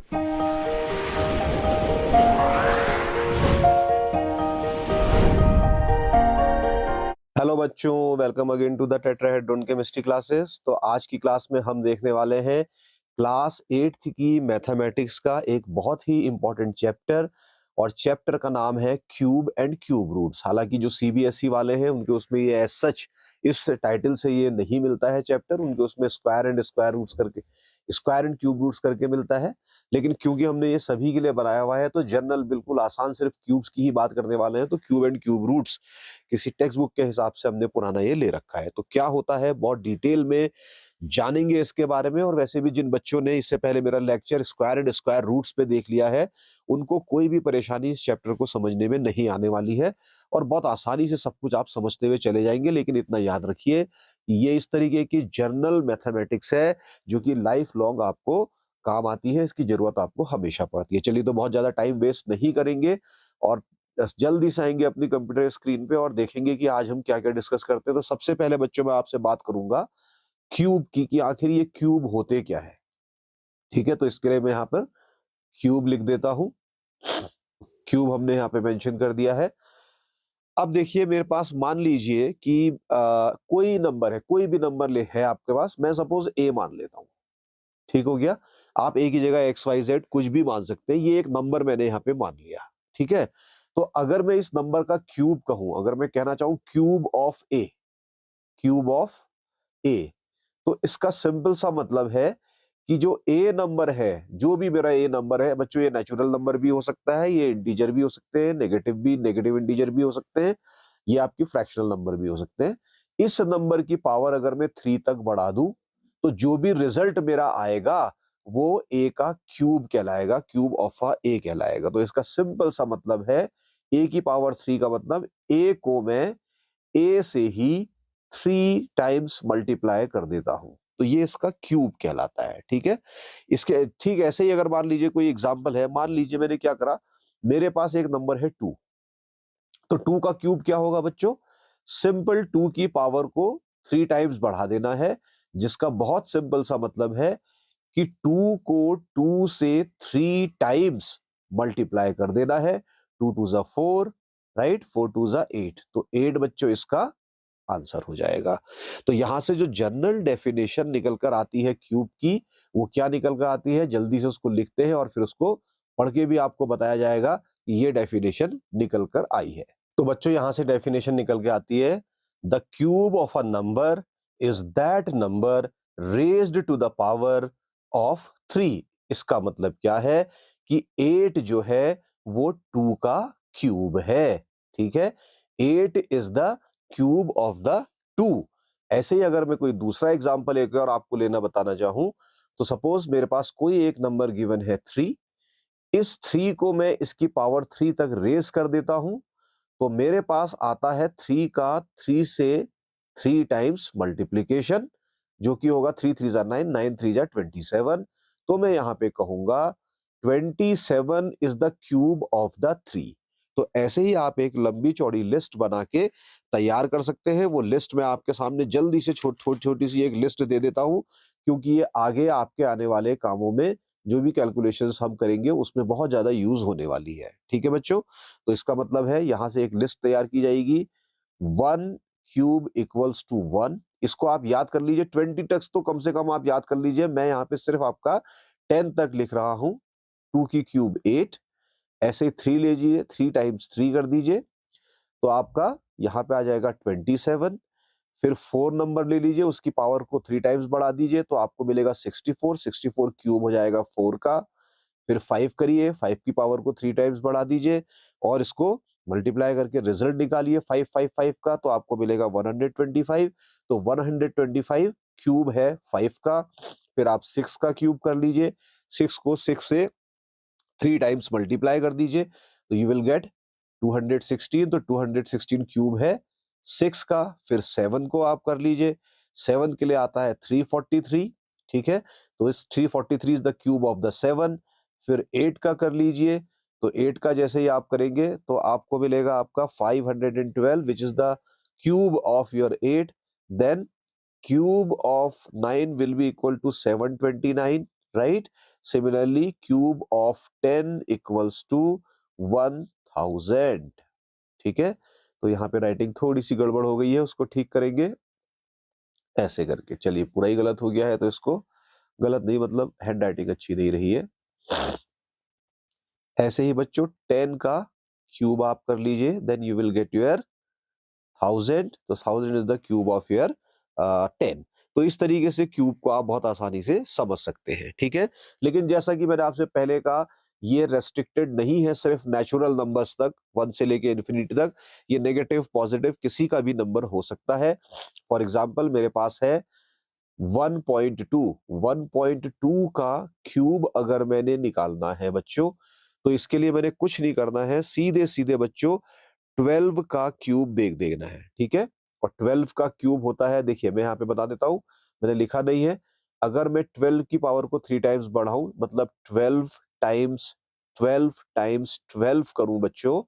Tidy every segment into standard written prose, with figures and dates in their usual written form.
Hello बच्चों, welcome again to the tetrahedron chemistry classes. तो आज की क्लास में हम देखने वाले हैं क्लास 8th की मैथमेटिक्स का एक बहुत ही इंपॉर्टेंट चैप्टर, और चैप्टर का नाम है क्यूब एंड क्यूब रूट्स। हालांकि जो सीबीएसई वाले हैं उनके उसमें ये एज सच इस टाइटल से ये नहीं मिलता है चैप्टर, उनके उसमें स्क्वायर एंड स्क्वायर रूट्स करके, स्क्वायर एंड क्यूब रूट्स करके मिलता है। लेकिन क्योंकि हमने ये सभी के लिए बनाया हुआ है तो जनरल बिल्कुल आसान सिर्फ क्यूब्स की ही बात करने वाले हैं। तो क्यूब एंड क्यूब रूट्स किसी टेक्स्ट बुक के हिसाब से हमने पुराना ये ले रखा है। तो क्या होता है बहुत डिटेल में जानेंगे इसके बारे में। और वैसे भी जिन बच्चों ने इससे पहले मेरा lecture square and square roots पे देख लिया है उनको कोई भी परेशानी इस चैप्टर को समझने में नहीं आने वाली है, और बहुत आसानी से सब कुछ आप समझते हुए चले जाएंगे। लेकिन इतना याद रखिए, ये इस तरीके की जर्नल मैथमेटिक्स है जो कि लाइफ लॉन्ग आपको काम आती है, इसकी जरूरत आपको हमेशा पड़ती है। चलिए, तो बहुत ज्यादा टाइम वेस्ट नहीं करेंगे और जल्दी से आएंगे अपनी कंप्यूटर स्क्रीन पे और देखेंगे कि आज हम क्या क्या डिस्कस करते हैं। तो सबसे पहले बच्चों मैं आपसे बात करूंगा क्यूब की, कि आखिर ये क्यूब होते क्या है। ठीक है, तो इसके लिए मैं यहाँ पर क्यूब लिख देता हूं। क्यूब हमने यहाँ पे मेंशन कर दिया है। अब देखिए, मेरे पास मान लीजिए कि कोई नंबर है, कोई भी नंबर ले है आपके पास। मैं सपोज ए मान लेता हूँ। ठीक हो गया। आप ए की जगह एक्स वाई जेड कुछ भी मान सकते हैं। ये एक नंबर मैंने यहाँ पे मान लिया। ठीक है, तो अगर मैं इस नंबर का क्यूब कहूं, अगर मैं कहना चाहूं cube of A, cube of A, तो इसका सिंपल सा मतलब है कि जो ए नंबर है, जो भी मेरा ए नंबर है बच्चों, ये नेचुरल नंबर भी हो सकता है, ये इंटीजर भी हो सकते हैं, नेगेटिव इंटीजर भी हो सकते हैं, ये आपकी फ्रैक्शनल नंबर भी हो सकते हैं। इस नंबर की पावर अगर मैं 3 तक बढ़ा दूं तो जो भी रिजल्ट मेरा आएगा वो ए का क्यूब कहलाएगा, क्यूब ऑफ आ ए कहलाएगा। तो इसका सिंपल सा मतलब है ए की पावर 3 का मतलब ए को मैं ए से ही 3 टाइम्स मल्टीप्लाई कर देता हूं, तो ये इसका क्यूब कहलाता है। ठीक है, इसके ठीक ऐसे ही अगर मान लीजिए कोई एग्जांपल है, मान लीजिए मैंने क्या करा, मेरे पास एक नंबर है 2, तो 2 का क्यूब क्या होगा बच्चों, सिंपल 2 की पावर को 3 टाइम्स बढ़ा देना है, जिसका बहुत सिंपल सा मतलब है कि 2 को 2 से 3 टाइम्स मल्टीप्लाई कर देना है। 2 2 जा 4, राइट, 4 2 जा 8, तो 8 बच्चों इसका आंसर हो जाएगा। तो यहां से जो जनरल डेफिनेशन निकल कर आती है क्यूब की, वो क्या निकल कर आती है, जल्दी से उसको लिखते हैं और फिर उसको पढ़ के भी आपको बताया जाएगा कि ये डेफिनेशन निकल कर आई है। तो बच्चों यहां से डेफिनेशन निकल के आती है, the cube of a number is that number raised to the power of 3। इसका मतलब क्या है कि 8 जो है वो 2 का क्यूब है। ठीक है, 8 is the cube of the 2। ऐसे ही अगर मैं कोई दूसरा एग्जांपल एक और आपको लेना बताना चाहूं, तो सपोज मेरे पास कोई एक नंबर गिवन है 3, इस 3 को मैं इसकी पावर 3 तक रेज कर देता हूं, तो मेरे पास आता है 3 का 3 से 3 टाइम्स मल्टीप्लीकेशन, जो कि होगा 3 3 जा 9, 9 3 जा 27। तो मैं यहां पे कहूंगा 27 is the cube of the 3। तो ऐसे ही आप एक लंबी चौड़ी लिस्ट बना के तैयार कर सकते हैं। वो लिस्ट मैं आपके सामने जल्दी से छोटी सी एक लिस्ट दे देता हूं, क्योंकि ये आगे आपके आने वाले कामों में जो भी कैलकुलेशंस हम करेंगे उसमें बहुत ज्यादा यूज होने वाली है। ठीक है बच्चों, तो इसका मतलब है यहां से एक लिस्ट तैयार की जाएगी, 1 क्यूब इक्वल्स टू 1। इसको आप याद कर लीजिए, 20 तक तो कम से कम आप याद कर लीजिए। मैं यहाँ पे सिर्फ आपका 10 तक लिख रहा हूं। 2 की क्यूब 8, ऐसे 3 लीजिए, 3 टाइम्स 3 कर दीजिए, तो आपका यहाँ पे आ जाएगा 27। फिर 4 नंबर ले लीजिए, उसकी पावर को 3 टाइम्स बढ़ा दीजिए, तो आपको मिलेगा 64। 64 क्यूब हो जाएगा 4 का। फिर 5 करिए, 5 की पावर को 3 टाइम्स बढ़ा दीजिए और इसको मल्टीप्लाई करके रिजल्ट निकालिए 555 का, तो आपको मिलेगा 125। तो 125 क्यूब है 5 का। फिर आप 6 का क्यूब कर लीजिए, 6 को 6 से 3 टाइम्स मल्टीप्लाई कर दीजिए, तो यू विल गेट 216। तो 216 क्यूब है 6 का। फिर 7 को आप कर लीजिए, 7 के लिए आता है 343। ठीक है, तो इस 343 is the cube of the 7। फिर 8 का कर लीजिए, तो 8 का जैसे ही आप करेंगे तो आपको मिलेगा आपका 512, which is the cube of your 8। Then cube of 9 will be equal to 729। Right. Similarly cube of 10 equals to 1000। ठीक है, तो यहाँ पे राइटिंग थोड़ी सी गड़बड़ हो गई है, उसको ठीक करेंगे ऐसे करके। चलिए, पूरा ही गलत हो गया है, तो इसको गलत नहीं, मतलब हैंड राइटिंग अच्छी नहीं रही है। ऐसे ही बच्चों 10 का क्यूब आप कर लीजिए, then you will get your 1000। तो 1000 is the cube of your 10। तो इस तरीके से क्यूब को आप बहुत आसानी से समझ सकते हैं। ठीक है, लेकिन जैसा कि मैंने आपसे पहले कहा, ये रेस्ट्रिक्टेड नहीं है सिर्फ नेचुरल नंबर्स तक, 1 से लेके इन्फिनिटी तक। ये नेगेटिव पॉजिटिव किसी का भी नंबर हो सकता है। फॉर एग्जाम्पल मेरे पास है 1.2। 1.2 का क्यूब अगर मैंने निकालना है बच्चों, तो इसके लिए मैंने कुछ नहीं करना है, सीधे सीधे बच्चों 12 का क्यूब देख देना है। ठीक है, और 12 का क्यूब होता है, देखिए मैं यहाँ पे बता देता हूँ, मैंने लिखा नहीं है। अगर मैं 12 की पावर को 3 टाइम्स बढ़ाऊं, मतलब 12 टाइम्स 12 टाइम्स 12 करूं बच्चों,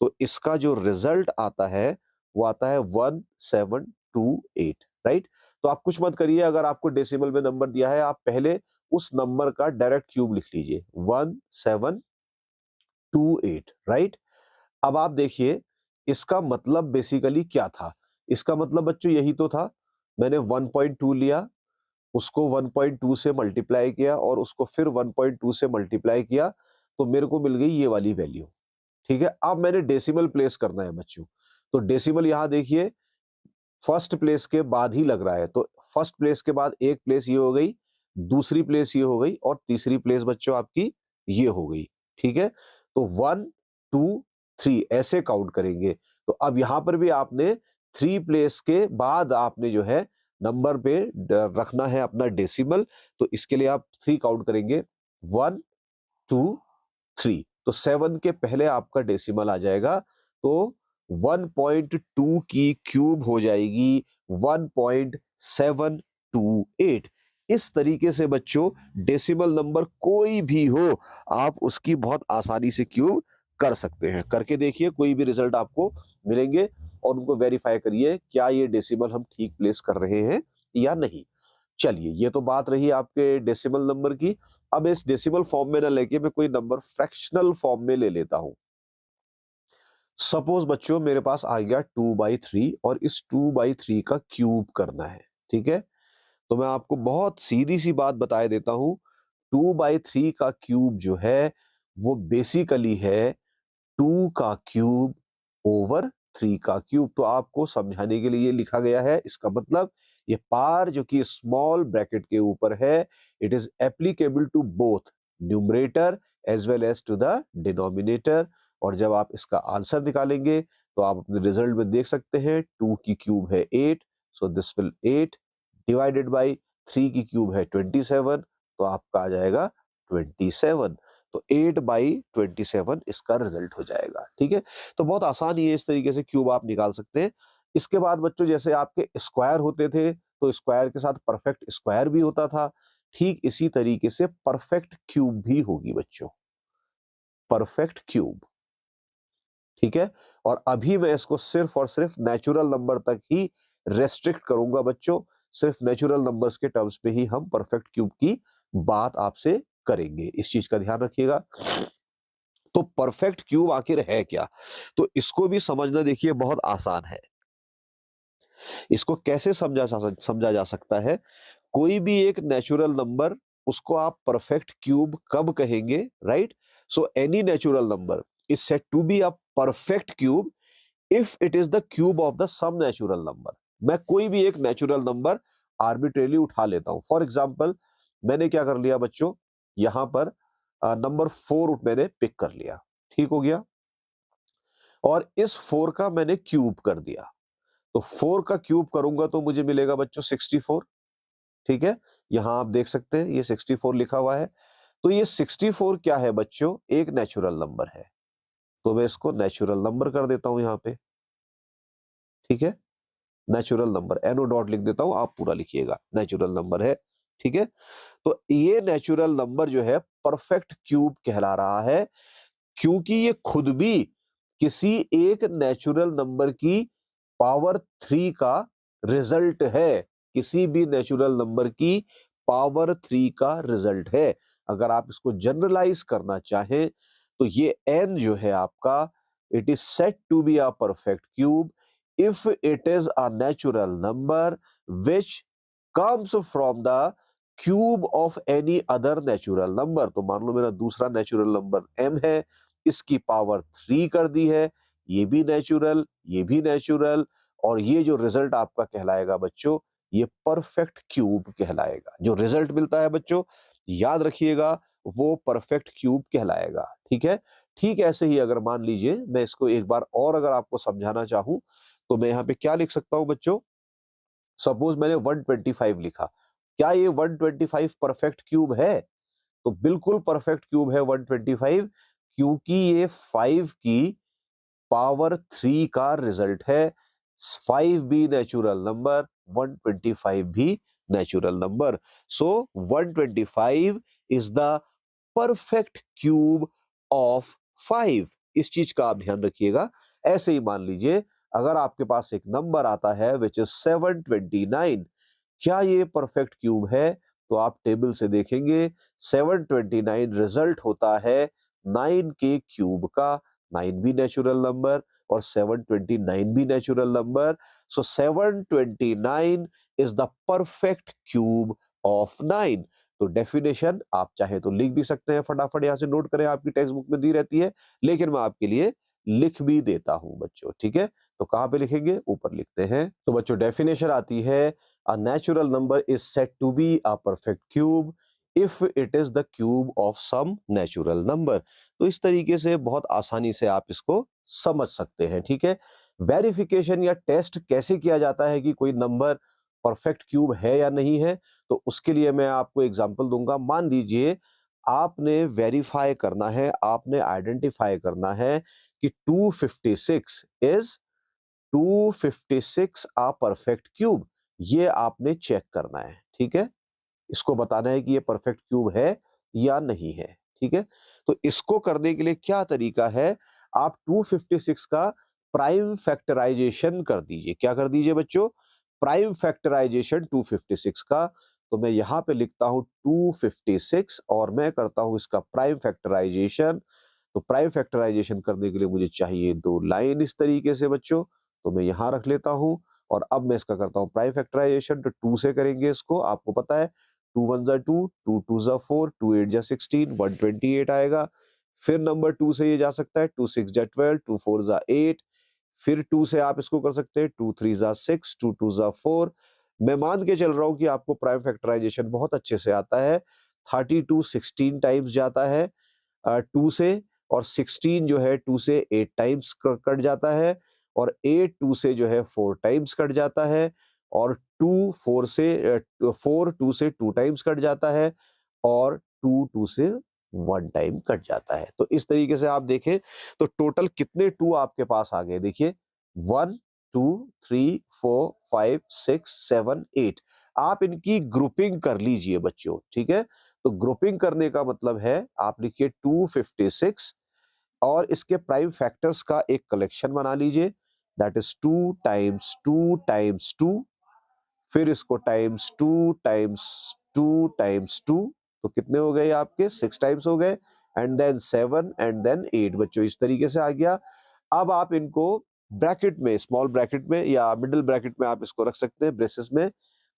तो इसका जो रिजल्ट आता है वो आता है 1728। राइट। तो आप कुछ मत करिए, अगर आपको डेसिमल में नंबर दिया है, आप पहले उस नंबर का डायरेक्ट क्यूब लिख लीजिए, 1728। राइट। अब आप देखिए इसका मतलब बेसिकली क्या था। इसका मतलब बच्चों यही तो था, मैंने 1.2 लिया, उसको 1.2 से मल्टीप्लाई किया और उसको फिर 1.2 से मल्टीप्लाई किया, तो मेरे को मिल गई ये वाली वैल्यू। ठीक है, अब मैंने डेसिमल प्लेस करना है बच्चों, तो डेसिमल यहां देखिए फर्स्ट प्लेस के बाद ही लग रहा है, तो फर्स्ट प्लेस के बाद एक प्लेस ये हो गई, दूसरी प्लेस ये हो गई, और तीसरी प्लेस बच्चों आपकी ये हो गई। ठीक है, तो 1 2 3 ऐसे काउंट करेंगे। तो अब यहां पर भी आपने 3 प्लेस के बाद आपने जो है नंबर पे रखना है अपना डेसिमल, तो इसके लिए आप 3 काउंट करेंगे, 1 2 3। तो 7 के पहले आपका डेसिमल आ जाएगा, तो 1.2 की क्यूब हो जाएगी 1.728। इस तरीके से बच्चों डेसिमल नंबर कोई भी हो, आप उसकी बहुत आसानी से क्यूब कर सकते हैं। करके देखिए, कोई भी रिजल्ट आपको मिलेंगे और उनको वेरीफाई करिए क्या ये डेसिमल हम ठीक प्लेस कर रहे हैं या नहीं। चलिए, ये तो बात रही आपके डेसिमल नंबर की। अब इस डेसिमल फॉर्म में ना लेके मैं कोई नंबर फ्रैक्शनल फॉर्म में ले लेता हूं। सपोज बच्चों मेरे पास आ गया 2/3 और इस 2/3 का क्यूब करना है। ठीक है, तो मैं आपको बहुत सीधी सी बात बता देता हूं, 2/3 का क्यूब जो है वो बेसिकली है 2 का क्यूब ओवर 3 का क्यूब। तो आपको समझाने के लिए ये लिखा गया है, इसका मतलब ये पार जो कि स्मॉल ब्रैकेट के ऊपर है, it is applicable to both numerator as well as to the denominator. और जब आप इसका आंसर निकालेंगे तो आप अपने रिजल्ट में देख सकते हैं 2 की क्यूब है 8, so this will 8 divided by 3 की क्यूब है 27, तो आपका आ जाएगा 27। तो 8/27 इसका रिजल्ट हो जाएगा। ठीक है, तो बहुत आसान ही है, इस तरीके से क्यूब आप निकाल सकते हैं। इसके बाद बच्चों जैसे आपके स्क्वायर होते थे, तो स्क्वायर के साथ परफेक्ट स्क्वायर भी होता था, ठीक इसी तरीके से परफेक्ट क्यूब भी होगी बच्चों, परफेक्ट क्यूब। ठीक है, और अभी मैं इसको सिर्फ और सिर्फ नेचुरल नंबर तक ही रेस्ट्रिक्ट करूंगा बच्चों, सिर्फ नेचुरल नंबर्स के टर्म्स पे ही हम परफेक्ट क्यूब की बात आपसे करेंगे, इस चीज का ध्यान रखिएगा। तो परफेक्ट क्यूब आखिर है क्या, तो इसको भी समझना देखिए बहुत आसान है। इसको कैसे समझा जा सकता है, कोई भी एक नेचुरल नंबर, उसको आप परफेक्ट क्यूब कब कहेंगे, right. So any natural number is said to be a perfect cube if it is the cube of the some natural number. मैं कोई भी एक नेचुरल नंबर आर्बिट्रेरली उठा लेता हूं। फॉर एग्जाम्पल मैंने क्या कर लिया बच्चों, यहां पर नंबर 4 मैंने पिक कर लिया, ठीक हो गया, और इस 4 का मैंने क्यूब कर दिया। तो 4 का क्यूब करूंगा तो मुझे मिलेगा बच्चों 64। ठीक है, यहां आप देख सकते हैं ये 64 लिखा हुआ है। तो ये 64 क्या है बच्चों, एक नेचुरल नंबर है, तो मैं इसको नेचुरल नंबर कर देता हूं यहां पे। ठीक है, नेचुरल नंबर एनओ डॉट लिख देता हूं, आप पूरा लिखिएगा, नेचुरल नंबर है। ठीक है, तो ये नेचुरल नंबर जो है परफेक्ट क्यूब कहला रहा है, क्योंकि ये खुद भी किसी एक नेचुरल नंबर की पावर 3 का रिजल्ट है, किसी भी नेचुरल नंबर की पावर 3 का रिजल्ट है। अगर आप इसको जनरलाइज करना चाहें तो ये n जो है आपका, it is said to be a perfect cube if it is a natural number which comes from the cube of any other natural number. तो मान लो मेरा दूसरा नेचुरल नंबर m है, इसकी पावर 3 कर दी है, ये भी नेचुरल, ये भी नेचुरल, और ये जो रिजल्ट आपका कहलाएगा बच्चों, ये परफेक्ट क्यूब कहलाएगा। जो रिजल्ट मिलता है बच्चों, याद रखिएगा, वो परफेक्ट क्यूब कहलाएगा। ठीक है। ठीक ऐसे ही अगर मान लीजिए मैं इसको एक बार और अगर आपको समझाना चाहूं तो मैं यहाँ पे क्या लिख सकता हूं बच्चों। सपोज मैंने 125 लिखा, क्या ये 125 परफेक्ट क्यूब है? तो बिल्कुल परफेक्ट क्यूब है 125, क्योंकि ये 5 की पावर 3 का रिजल्ट है। 5 भी नेचुरल नंबर, 125 भी natural number. So 125 is the perfect cube of 5। इस चीज का आप ध्यान रखिएगा। ऐसे ही मान लीजिए अगर आपके पास एक नंबर आता है विच इज 729, क्या ये परफेक्ट क्यूब है? तो आप टेबल से देखेंगे 729 रिजल्ट होता है 9 के क्यूब का। 9 भी नेचुरल नंबर और 729 भी natural number. So 729 is the perfect cube of 9। तो डेफिनेशन आप चाहे तो लिख भी सकते हैं, फटाफट यहां से नोट करें, आपकी टेक्स्ट बुक में दी रहती है, लेकिन मैं आपके लिए लिख भी देता हूं बच्चों। ठीक है, तो कहां पे लिखेंगे? ऊपर लिखते हैं। तो बच्चों डेफिनेशन आती है, a natural number is said to be a perfect cube if it is the cube of some natural number। तो इस तरीके से बहुत आसानी से आप इसको समझ सकते हैं। ठीक है। वेरिफिकेशन या टेस्ट कैसे किया जाता है कि कोई नंबर परफेक्ट क्यूब है या नहीं है, तो उसके लिए मैं आपको एग्जांपल दूंगा। मान लीजिए आपने वेरीफाई करना है, आपने आइडेंटिफाई करना है कि 256 इज 256 आ परफेक्ट क्यूब। ये आपने चेक करना है। ठीक है, इसको बताना है कि ये परफेक्ट क्यूब है या नहीं है। ठीक है, तो इसको करने के लिए क्या तरीका है, आप 256 का प्राइम फैक्टराइजेशन कर दीजिए। क्या कर दीजिए बच्चों? प्राइम फैक्टराइजेशन 256 का। तो मैं यहां पे लिखता हूं 256 और मैं करता हूं इसका प्राइम फैक्टराइजेशन। तो प्राइम फैक्टराइजेशन करने के लिए मुझे चाहिए 2 लाइन इस तरीके से बच्चों, तो मैं यहां रख लेता हूं। और अब मैं इसका करता हूं प्राइम फैक्टराइजेशन, तो 2 से करेंगे इसको। आपको पता है 2 1 जा 2, 2 2 जा 4, 2 8 जा 16, 128 आएगा। फिर नंबर 2 से ये जा सकता है, 2 6 जा 12, 2 4 जा 8। फिर 2 से आप इसको कर सकते हैं, 2 3 जा 6, 2 2 जा 4। मैं मान के चल रहा हूं कि आपको प्राइम फैक्टराइजेशन बहुत अच्छे से आता है। 32 16 टाइम्स जाता है 2 से, और 16 जो है 2 से 8 टाइम्स कट जाता है, और 8 2 से जो है 4 टाइम्स कट जाता है, और 2 4 से 4 2 से 2 टाइम्स कट जाता है, और 2 2 से 1 टाइम कट जाता है। तो इस तरीके से आप देखें तो टोटल कितने 2 आपके पास आ गए, देखिए 1 2 3 4 5 6 7 8। आप इनकी ग्रुपिंग कर लीजिए बच्चों। ठीक है, तो ग्रुपिंग करने का मतलब है आप लिखिए 256 और इसके प्राइम फैक्टर्स का एक कलेक्शन बना लीजिए, दैट इज 2 टाइम्स 2 टाइम्स 2, फिर इसको टाइम्स 2 टाइम्स 2 टाइम्स 2। तो कितने हो गए आपके? 6 टाइम्स हो गए, एंड देन 7 एंड देन 8 बच्चों, इस तरीके से आ गया। अब आप इनको ब्रैकेट में, स्मॉल ब्रैकेट में या मिडिल ब्रैकेट में आप इसको रख सकते हैं, ब्रेसेस में,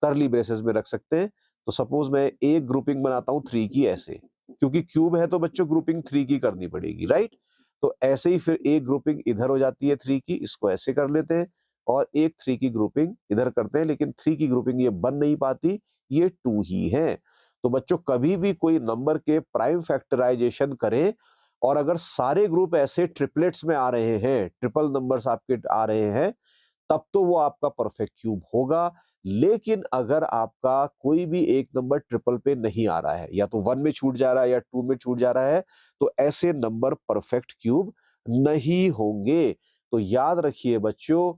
करली ब्रेसेस में रख सकते हैं। तो सपोज मैं एक ग्रुपिंग बनाता हूं 3 की ऐसे, क्योंकि क्यूब है तो बच्चों ग्रुपिंग 3 की करनी पड़ेगी, राइट? तो ऐसे ही फिर एक ग्रुपिंग इधर हो जाती है 3 की, इसको ऐसे कर लेते हैं, और एक 3 की ग्रुपिंग इधर करते हैं, लेकिन 3 की ग्रुपिंग ये बन नहीं पाती, ये 2 ही है। तो बच्चों कभी भी कोई नंबर के प्राइम फैक्टराइजेशन करें, और अगर सारे ग्रुप ऐसे ट्रिपलेट्स में आ रहे हैं, ट्रिपल नंबर्स आपके आ रहे हैं, तब तो वो आपका परफेक्ट क्यूब होगा। लेकिन अगर आपका कोई भी एक नंबर ट्रिपल पे नहीं आ रहा है, या तो 1 में छूट जा रहा है या 2 में छूट जा रहा है, तो ऐसे नंबर परफेक्ट क्यूब नहीं होंगे। तो याद रखिए बच्चों,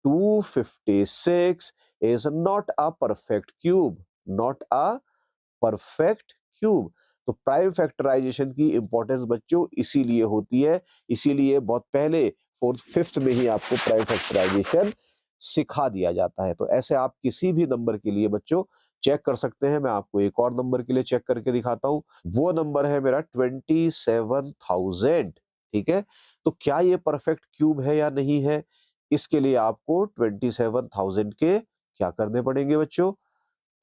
256 is not a perfect cube, not a perfect cube. तो प्राइम फैक्टराइजेशन की इंपॉर्टेंस बच्चों इसीलिए होती है, इसीलिए बहुत पहले 4th 5th में ही आपको प्राइम फैक्टराइजेशन सिखा दिया जाता है। तो ऐसे आप किसी भी नंबर के लिए बच्चों चेक कर सकते हैं। मैं आपको एक और नंबर के लिए चेक करके दिखाता हूँ। वो नंबर है मेरा 27,000। ठीक है, तो क्या ये परफेक्ट क्यूब है या नहीं है? इसके लिए आपको 27,000 के क्या करने पड़ेंगे बच्चों?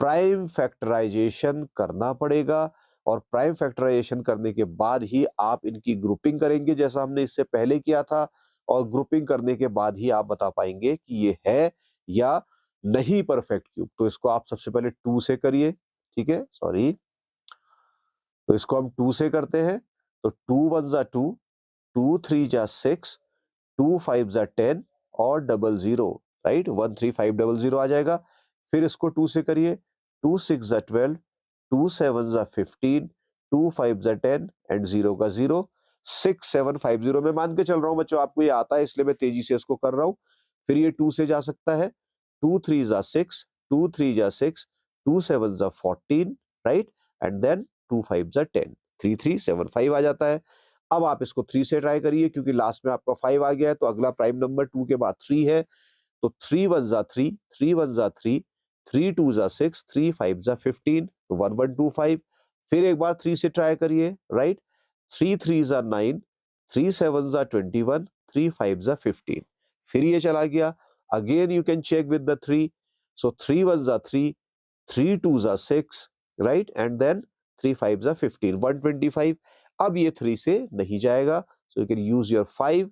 प्राइम फैक्टराइजेशन करना पड़ेगा, और प्राइम फैक्टराइजेशन करने के बाद ही आप इनकी ग्रुपिंग करेंगे, जैसा हमने इससे पहले किया था, और ग्रुपिंग करने के बाद ही आप बता पाएंगे कि ये है या नहीं परफेक्ट क्यूब। तो इसको आप सबसे पहले 2 से करिए। ठीक है, सॉरी, तो इसको हम 2 से करते हैं। तो 2 1 जा 2, 2 3 जा 6, 2 5 जा 10 और डबल जीरो, राइट, 13500 आ जाएगा। फिर इसको 2 से करिए। 2 6 जा 12, 2 7 जा 15, 2 5 जा 10 एंड 0 का 0, 6750। मैं मान के चल रहा हूँ बच्चों आपको ये आता है, इसलिए मैं तेजी से इसको कर रहा हूँ। फिर ये 2 से जा सकता है। 2 3 जा 6, 2 3 जा 6, 2 7 जा 14, राइट, एंड देन 2 5 जा 10, 3375 आ जाता है। अब आप इसको 3 से ट्राई करिए, क्योंकि लास्ट में आपका 5 आ गया है, तो अगला प्राइम नंबर 2 के बाद 3 है। तो 3 1 जा 3, 3 1 जा 3, 3 2 जा 6, 3 5 जा 15, 1125। फिर एक बार 3 से ट्राई करिए, राइट। 3 3 जा 9, 3 7 जा 21, 3 5 जा 15। फिर ये चला गया। Again you can check with the 3। So 3 1 जा 3, 3 2 जा 6, राइट, एंड देन 3 5 जा 15, 125। अब ये 3 से नहीं जाएगा, सो यू कैन यूज योर 5,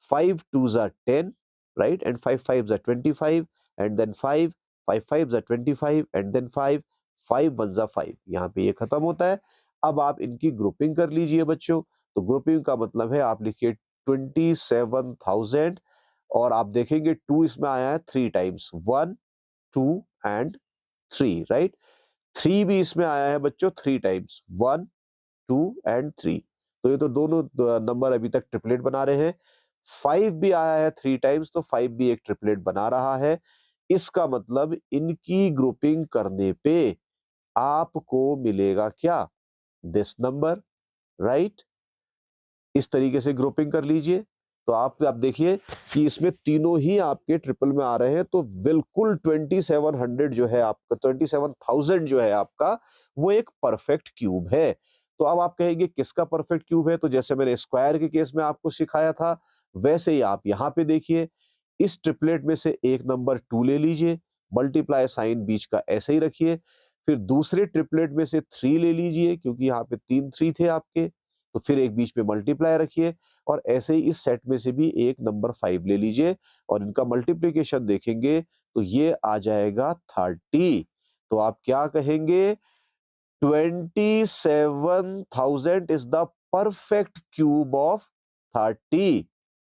5 2 जा 10, right, and 5 5s are 25, and then 5 5 5s are 25, and then 5 5 1s are 5। यहाँ पे ये खत्म होता है। अब आप इनकी ग्रुपिंग कर लीजिए बच्चों। तो ग्रुपिंग का मतलब है आप लिखिए 27,000, और आप देखेंगे 2 इसमें आया है 3 टाइम्स, 1 2 एंड 3, राइट। 3 भी इसमें आया है बच्चों 3 टाइम्स, 1 2 एंड 3। तो ये तो दोनों नंबर अभी तक ट्रिपलेट बना रहे हैं। 5 भी आया है 3 टाइम्स, तो 5 भी एक ट्रिपलेट बना रहा है। इसका मतलब इनकी ग्रुपिंग करने पे आपको मिलेगा क्या? This number, right. इस तरीके से ग्रुपिंग कर लीजिए। तो आप देखिए कि इसमें तीनों ही आपके ट्रिपल में आ रहे हैं, तो बिल्कुल 2700 जो है आपका, 27,000 जो है आपका, वो एक परफेक्ट क्यूब है। तो अब आप कहेंगे किसका परफेक्ट क्यूब है? तो जैसे मैंने स्क्वायर के केस में आपको सिखाया था, वैसे ही आप यहाँ पे देखिए, इस ट्रिपलेट में से एक नंबर 2 ले लीजिए, मल्टीप्लाई साइन बीच का ऐसे ही रखिए। फिर दूसरे ट्रिपलेट में से 3 ले लीजिए, क्योंकि यहाँ पे 3 3 थे आपके, तो फिर एक बीच में मल्टीप्लाई रखिए, और ऐसे ही इस सेट में से भी एक नंबर 5 ले लीजिए, और इनका मल्टीप्लिकेशन देखेंगे तो ये आ जाएगा 30। तो आप क्या कहेंगे? 27,000 is the perfect cube of 30,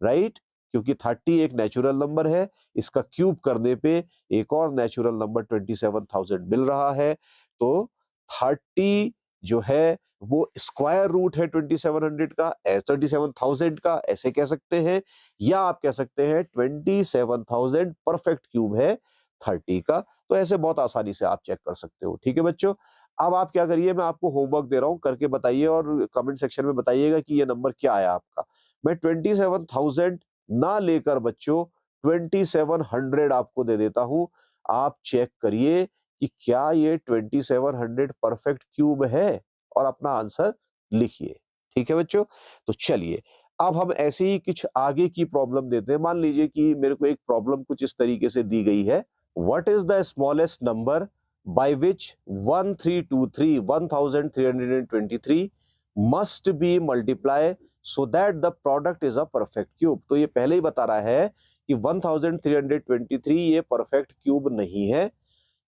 right. क्योंकि 30 एक नेचुरल नंबर है, इसका क्यूब करने पे एक और नेचुरल नंबर 27,000 मिल रहा है। तो 30 जो है वो स्क्वायर रूट है 2700 का, 27,000 का, ऐसे कह सकते हैं। या आप कह सकते हैं 27,000 परफेक्ट क्यूब है 30 का। तो ऐसे बहुत आसानी से आप चेक कर सकते हो। ठीक है बच्चों, अब आप क्या करिए, मैं आपको होमवर्क दे रहा हूं, करके बताइए और कमेंट सेक्शन में बताइएगा कि ये नंबर क्या आया आपका। मैं 27,000 ना लेकर बच्चों 2700 आपको दे देता हूं। आप चेक करिए कि क्या ये 2700 परफेक्ट क्यूब है, और अपना आंसर लिखिए। ठीक है बच्चों, तो चलिए अब हम ऐसे ही कुछ आगे की प्रॉब्लम देते हैं। मान लीजिए कि मेरे को एक प्रॉब्लम कुछ इस तरीके से दी गई है। What is the smallest number by which 1323 must be multiplied so that the product is a perfect cube। तो ये पहले ही बता रहा है कि 1323 ये परफेक्ट क्यूब नहीं है।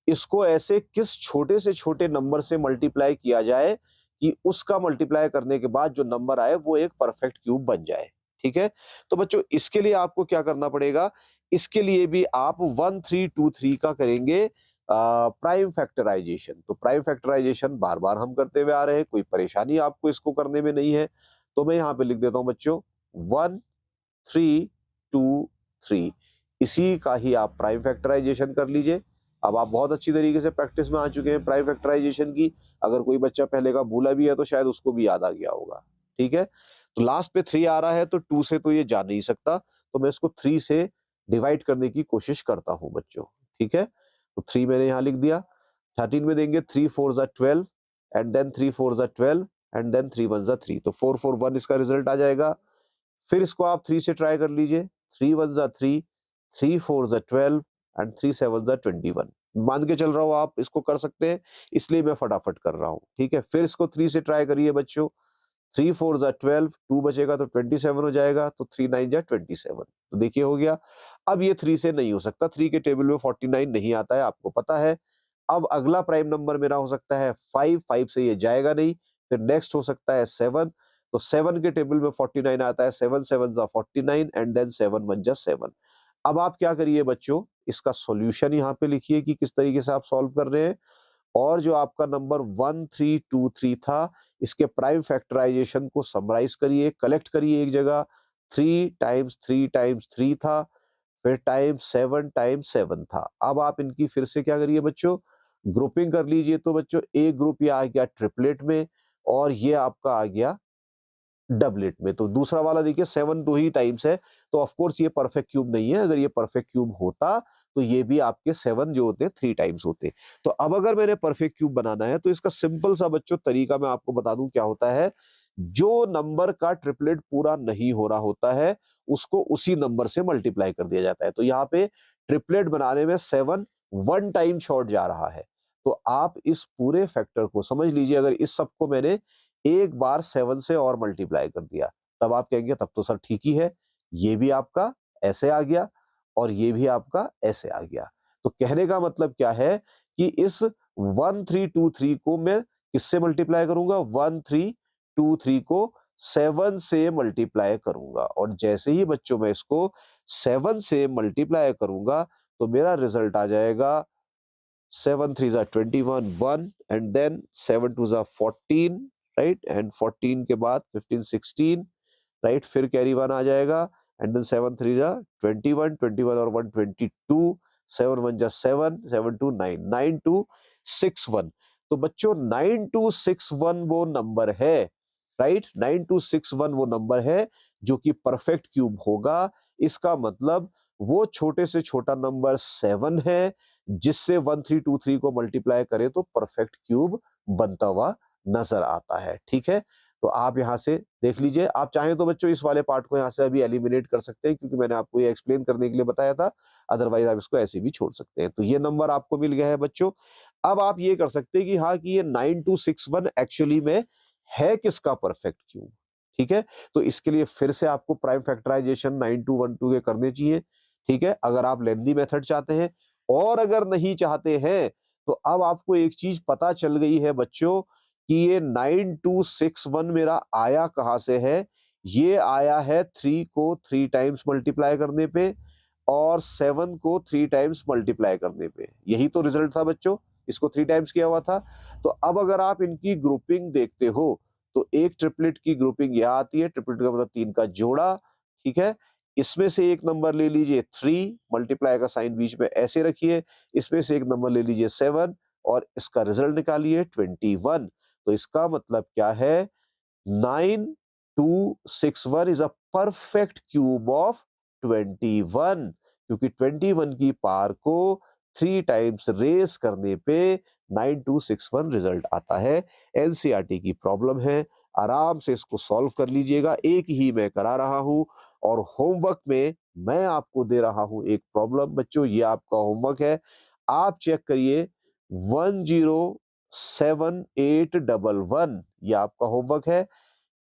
इसको ऐसे किस छोटे से छोटे नंबर से मल्टीप्लाई किया जाए कि उसका मल्टीप्लाई करने के बाद जो नंबर आए वो एक परफेक्ट क्यूब बन जाए। ठीक है, तो बच्चों इसके लिए आपको क्या करना पड़ेगा? इसके लिए भी आप 1323 का करेंगे प्राइम फैक्टराइजेशन। तो प्राइम फैक्टराइजेशन बार बार हम करते हुए आ रहे हैं, कोई परेशानी आपको इसको करने में नहीं है। तो मैं यहाँ पे लिख देता हूं बच्चों 1323, इसी का ही आप प्राइम फैक्टराइजेशन कर लीजिए। अब आप बहुत अच्छी तरीके से प्रैक्टिस में आ चुके हैं प्राइम फैक्टराइजेशन की। अगर कोई बच्चा पहले का भूला भी है तो शायद उसको भी याद आ गया होगा। ठीक है, तो लास्ट पे 3 आ रहा है, तो 2 से तो ये जा नहीं सकता, तो मैं इसको 3 से डिवाइड करने की कोशिश करता हूं बच्चों। ठीक है, तो 3 मैंने यहां लिख दिया। 13 में देंगे 3 4 जा 12 एंड देन 3 4 जा 12 एंड देन 3 1 जा 3, तो 4 4 1 इसका रिजल्ट आ जाएगा। फिर इसको आप 3 से ट्राई कर लीजिए, 3 1 जा 3, 3 4 जा 12 एंड 3 7 जा 21। मान के चल रहा हूँ आप इसको कर सकते हैं, इसलिए मैं फटाफट कर रहा हूँ, ठीक है। फिर इसको 3 से ट्राई करिए बच्चों, 3 4 जा 12, 2 बचेगा तो 27 हो जाएगा, तो 3 9 जा 27, तो देखिए हो गया। अब ये 3 से नहीं हो सकता, 3 के टेबल में 49 नहीं आता है, आपको पता है। अब अगला प्राइम नंबर मेरा हो सकता है 5, 5 से ये जाएगा नहीं। फिर नेक्स्ट हो सकता है 7, तो 7 के टेबल में 49 आता है, 7 7 जा 49 एंड देन 7 1 जा 7। अब आप क्या करिए बच्चों, इसका सॉल्यूशन यहाँ पे लिखिए कि किस तरीके से आप सॉल्व कर रहे हैं, और जो आपका नंबर 1323 था, इसके प्राइम फैक्टराइजेशन को समराइज करिए, कलेक्ट करिए एक जगह। 3 टाइम्स 3 टाइम्स 3 था, फिर टाइम्स 7 टाइम्स 7 था। अब आप इनकी फिर से क्या करिए बच्चों, ग्रुपिंग कर लीजिए। तो बच्चों एक ग्रुप ये आ गया ट्रिपलेट में, और ये आपका आ गया डबलेट में। तो दूसरा वाला देखिए 7 2 ही टाइम्स है, तो ऑफ कोर्स ये परफेक्ट क्यूब नहीं है। अगर ये परफेक्ट क्यूब होता तो ये भी आपके 7 जो होते 3 टाइम्स होते। तो अब अगर मैंने परफेक्ट क्यूब बनाना है, तो इसका सिंपल सा बच्चों तरीका मैं आपको बता दूं क्या होता है। जो नंबर का ट्रिपलेट पूरा नहीं हो रहा होता है, उसको उसी नंबर से मल्टीप्लाई कर दिया जाता है। तो यहाँ पे ट्रिपलेट बनाने में 7 1 टाइम शॉर्ट जा रहा है। तो आप इस पूरे फैक्टर को समझ लीजिए, अगर इस सबको मैंने एक बार 7 से और मल्टीप्लाई कर दिया, तब आप कहेंगे तब तो सर ठीक ही है, ये भी आपका ऐसे आ गया और ये भी आपका ऐसे आ गया। तो कहने का मतलब क्या है कि इस 1323 को मैं किससे मल्टीप्लाई करूंगा, 1323 को 7 से मल्टीप्लाई करूंगा, और जैसे ही बच्चों मैं इसको 7 से मल्टीप्लाई करूंगा, तो मेरा रिजल्ट आ जाएगा 7 3 जा 21 1 एंड देन 7 2 जा 14, राइट, एंड 14 के बाद 15 16, राइट, फिर कैरी 1 आ जाएगा, एंड देन 7 3 जा 21 21 और 1 22, 7 1 जा 7 7 2 9 9 2 6 1। तो बच्चों 9261 वो नंबर है, राइट, 9261 वो नंबर है जो कि परफेक्ट क्यूब होगा। इसका मतलब वो छोटे से छोटा नंबर 7 है, जिससे 1323 को मल्टीप्लाई करें तो परफेक्ट क्यूब बनता हुआ नजर आता है, ठीक है। तो आप यहां से देख लीजिए, आप चाहें तो बच्चों इस वाले पार्ट को यहां से अभी एलिमिनेट कर सकते हैं, क्योंकि मैंने आपको ये एक्सप्लेन करने के लिए बताया था। अदरवाइज आप इसको ऐसे भी छोड़ सकते हैं। तो ये नंबर आपको मिल गया है बच्चों। अब आप ये कर सकते हैं कि हाँ, कि ये 9261 एक्चुअली में है किसका परफेक्ट क्यूब, ठीक है। तो इसके लिए फिर से आपको प्राइम फैक्टराइजेशन 9212 के करने चाहिए, ठीक है, अगर आप लेंथी मेथड चाहते हैं। और अगर नहीं चाहते हैं, तो अब आपको एक चीज पता चल गई है बच्चों कि ये 9261 मेरा आया कहां से है। ये आया है 3 को 3 टाइम्स मल्टीप्लाई करने पे और 7 को 3 टाइम्स मल्टीप्लाई करने पे। यही तो रिजल्ट था बच्चों, इसको 3 टाइम्स किया हुआ था। तो अब अगर आप इनकी ग्रुपिंग देखते हो, तो एक ट्रिपलेट की ग्रुपिंग यह आती है, ट्रिपलेट का मतलब 3 का जोड़ा, ठीक है। इसमें से एक नंबर ले लीजिए 3, मल्टीप्लाई का साइन बीच में ऐसे रखिए, इसमें से एक नंबर ले लीजिए 7 और इसका रिजल्ट निकालिए 21। तो इसका मतलब क्या है, 9261 is a perfect cube of 21, क्योंकि 21 की पावर को 3 टाइम्स रेस करने पे 9261 रिजल्ट आता है। एनसीईआरटी की प्रॉब्लम है, आराम से इसको सॉल्व कर लीजिएगा। एक ही मैं करा रहा हूं, और होमवर्क में मैं आपको दे रहा हूं एक प्रॉब्लम। बच्चों ये आपका होमवर्क है, आप चेक करिए 107811, ये आपका होमवर्क है।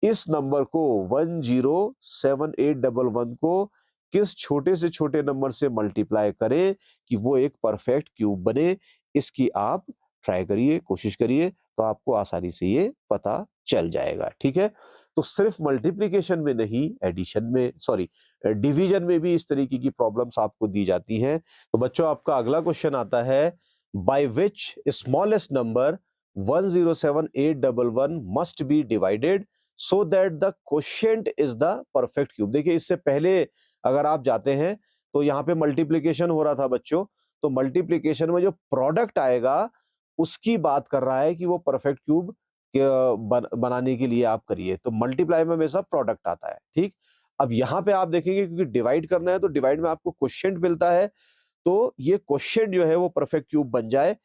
इस नंबर को 107811 को किस छोटे से छोटे नंबर से मल्टीप्लाई करें कि वो एक परफेक्ट क्यूब बने, इसकी आप ट्राई करिए, कोशिश करिए, तो आपको आसानी से ये पता चल जाएगा, ठीक है। तो सिर्फ मल्टीप्लिकेशन में नहीं, एडिशन में, सॉरी, डिवीजन में भी इस तरीके की प्रॉब्लम्स आपको दी जाती हैं। तो बच्चों आपका अगला क्वेश्चन आता है, by which smallest number 107811 must be divided so that the quotient is the perfect cube. देखिए इससे पहले अगर आप जाते हैं, तो यहाँ पे मल्टीप्लिकेशन हो रहा था बच्चों, तो मल्टीप्लिकेशन में जो प्रोडक्ट आएगा उसकी बात कर रहा है कि वो परफेक्ट क्यूब बनाने के लिए आप करिए। तो मल्टीप्लाई में हमेशा प्रोडक्ट आता है, ठीक। अब यहाँ पे आप देखेंगे क्योंकि डिवाइड करना है, तो डिवाइड में आपको क्वोशिएंट मिलता है, तो ये क्वोशिएंट जो है वो परफेक्ट क्यूब बन जाए,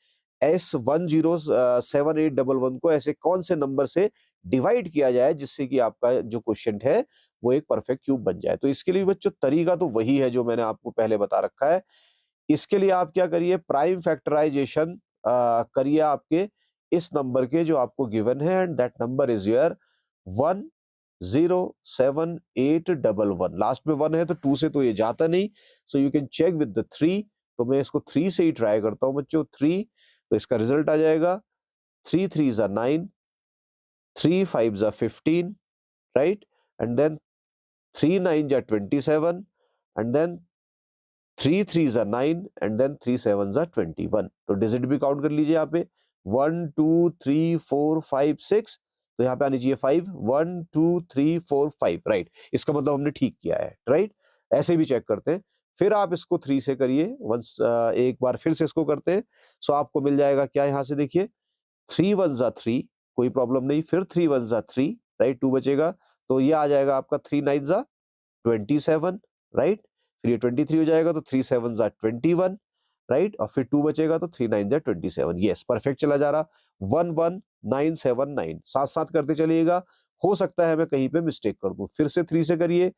S107811 को ऐसे कौन से नंबर से डिवाइड किया जाए जिससे कि आपका जो क्वेश्चन है वो एक परफेक्ट क्यूब बन जाए। तो इसके लिए बच्चों तरीका तो वही है जो मैंने आपको पहले बता रखा है। इसके लिए आप क्या करिए, प्राइम फैक्टराइजेशन करिए आपके इस नंबर के जो आपको गिवन है, and that number is your 107811। Last में 1 है तो 2 से तो ये जाता नहीं, so you can check with the 3। तो मैं इसको 3 से ही ट्राई करता हूं बच्चों, 3। तो इसका रिजल्ट आ जाएगा 3 3 जा 9, 3 5 जा 15, राइट, एंड देन 3 9 जा 27, एंड देन 3 3 जा 9, एंड देन 3 7 जा 21। तो डिजिट भी काउंट कर लीजिए यहाँ पे, 1 2 3 4 5 6। तो यहाँ पे आनी चाहिए 5, 1 2 3 4 5, राइट। इसका मतलब हमने ठीक किया है, राइट। ऐसे भी चेक करते हैं। फिर आप इसको 3 से करिए, वंस एक बार फिर से इसको करते हैं। सो आपको मिल जाएगा क्या, यहाँ से देखिए 3 1 जा 3, कोई प्रॉब्लम नहीं। फिर 3 1 जा 3, राइट, 2 बचेगा। तो ये आ जाएगा आपका 3 9 जा 27, राइट। फिर ये 23 हो जाएगा तो 3 7 जा 21, राइट। और फिर 2 बचेगा तो 3 9 जा 27। यस, परफेक्ट चला जा रहा। 1 1 9 7 9 साथ साथ करते चलिएगा। हो सकता है मैं कहीं पे मिस्टेक कर दूं। फिर से 3 से करिए,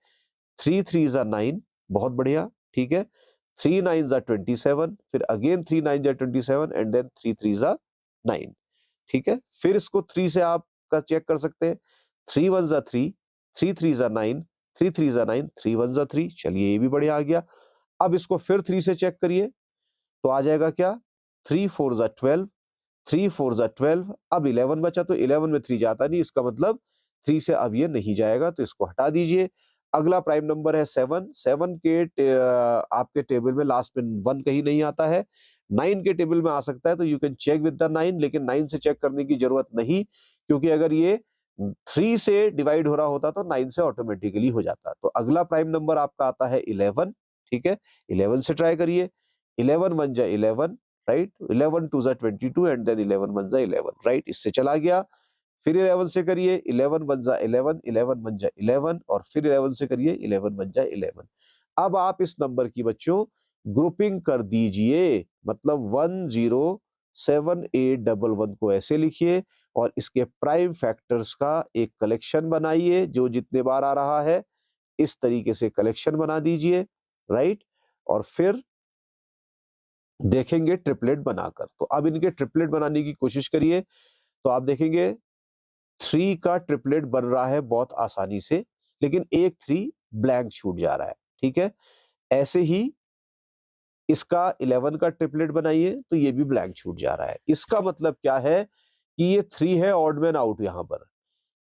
3 3 जा 9, बहुत बढ़िया, ठीक है। 3 9 जा 27, फिर अगेन 3 9 जा 27, एंड देन 3 3 जा 9, ठीक है। फिर इसको 3 से आप का चेक कर सकते हैं। 3 1 जा 3, 3 3 जा 9, 3 3 जा 9, 3 1 जा 3। चलिए ये भी बढ़िया आ गया। अब इसको फिर 3 से चेक करिए, तो आ जाएगा क्या, 3 4 जा 12, 3 4 जा 12। अब 11 बचा, तो 11 में 3 जाता नहीं, इसका मतलब 3 से अब ये नहीं जाएगा, तो इसको हटा दीजिए। अगला प्राइम नंबर है 7। 7 के आपके टेबल में लास्ट में 1 कहीं नहीं आता है। 9 के टेबल में आ सकता है, तो you can check with the 9, लेकिन 9 से चेक करने की जरूरत नहीं, क्योंकि अगर ये 3 से डिवाइड हो रहा होता तो 9 से ऑटोमेटिकली हो जाता। तो अगला प्राइम नंबर आपका आता है 11, ठीक है। 11 से ट्राई करिए। 11 1 जा 11, राइट। 11 2 जा 22, एंड देन 11 1 जा 11, राइट। इससे चला गया। फिर 11 से करिए, 11 1 जा 11, 11 1 जा 11, और फिर 11 से करिए, 11 1 जा 11। अब आप इस नंबर की बच्चों ग्रुपिंग कर दीजिए, मतलब 107811 को ऐसे लिखिए, और इसके प्राइम फैक्टर्स का एक कलेक्शन बनाइए, जो जितने बार आ रहा है इस तरीके से कलेक्शन बना दीजिए, राइट। और फिर देखेंगे ट्रिपलेट बनाकर। तो अब इनके ट्रिपलेट बनाने की कोशिश करिए, तो आप देखेंगे 3 का ट्रिपलेट बन रहा है बहुत आसानी से, लेकिन एक 3 ब्लैंक छूट जा रहा है, ठीक है। ऐसे ही इसका 11 का ट्रिपलेट बनाइए, तो ये भी ब्लैंक छूट जा रहा है। इसका मतलब क्या है कि ये 3 है ऑड मैन आउट यहां पर।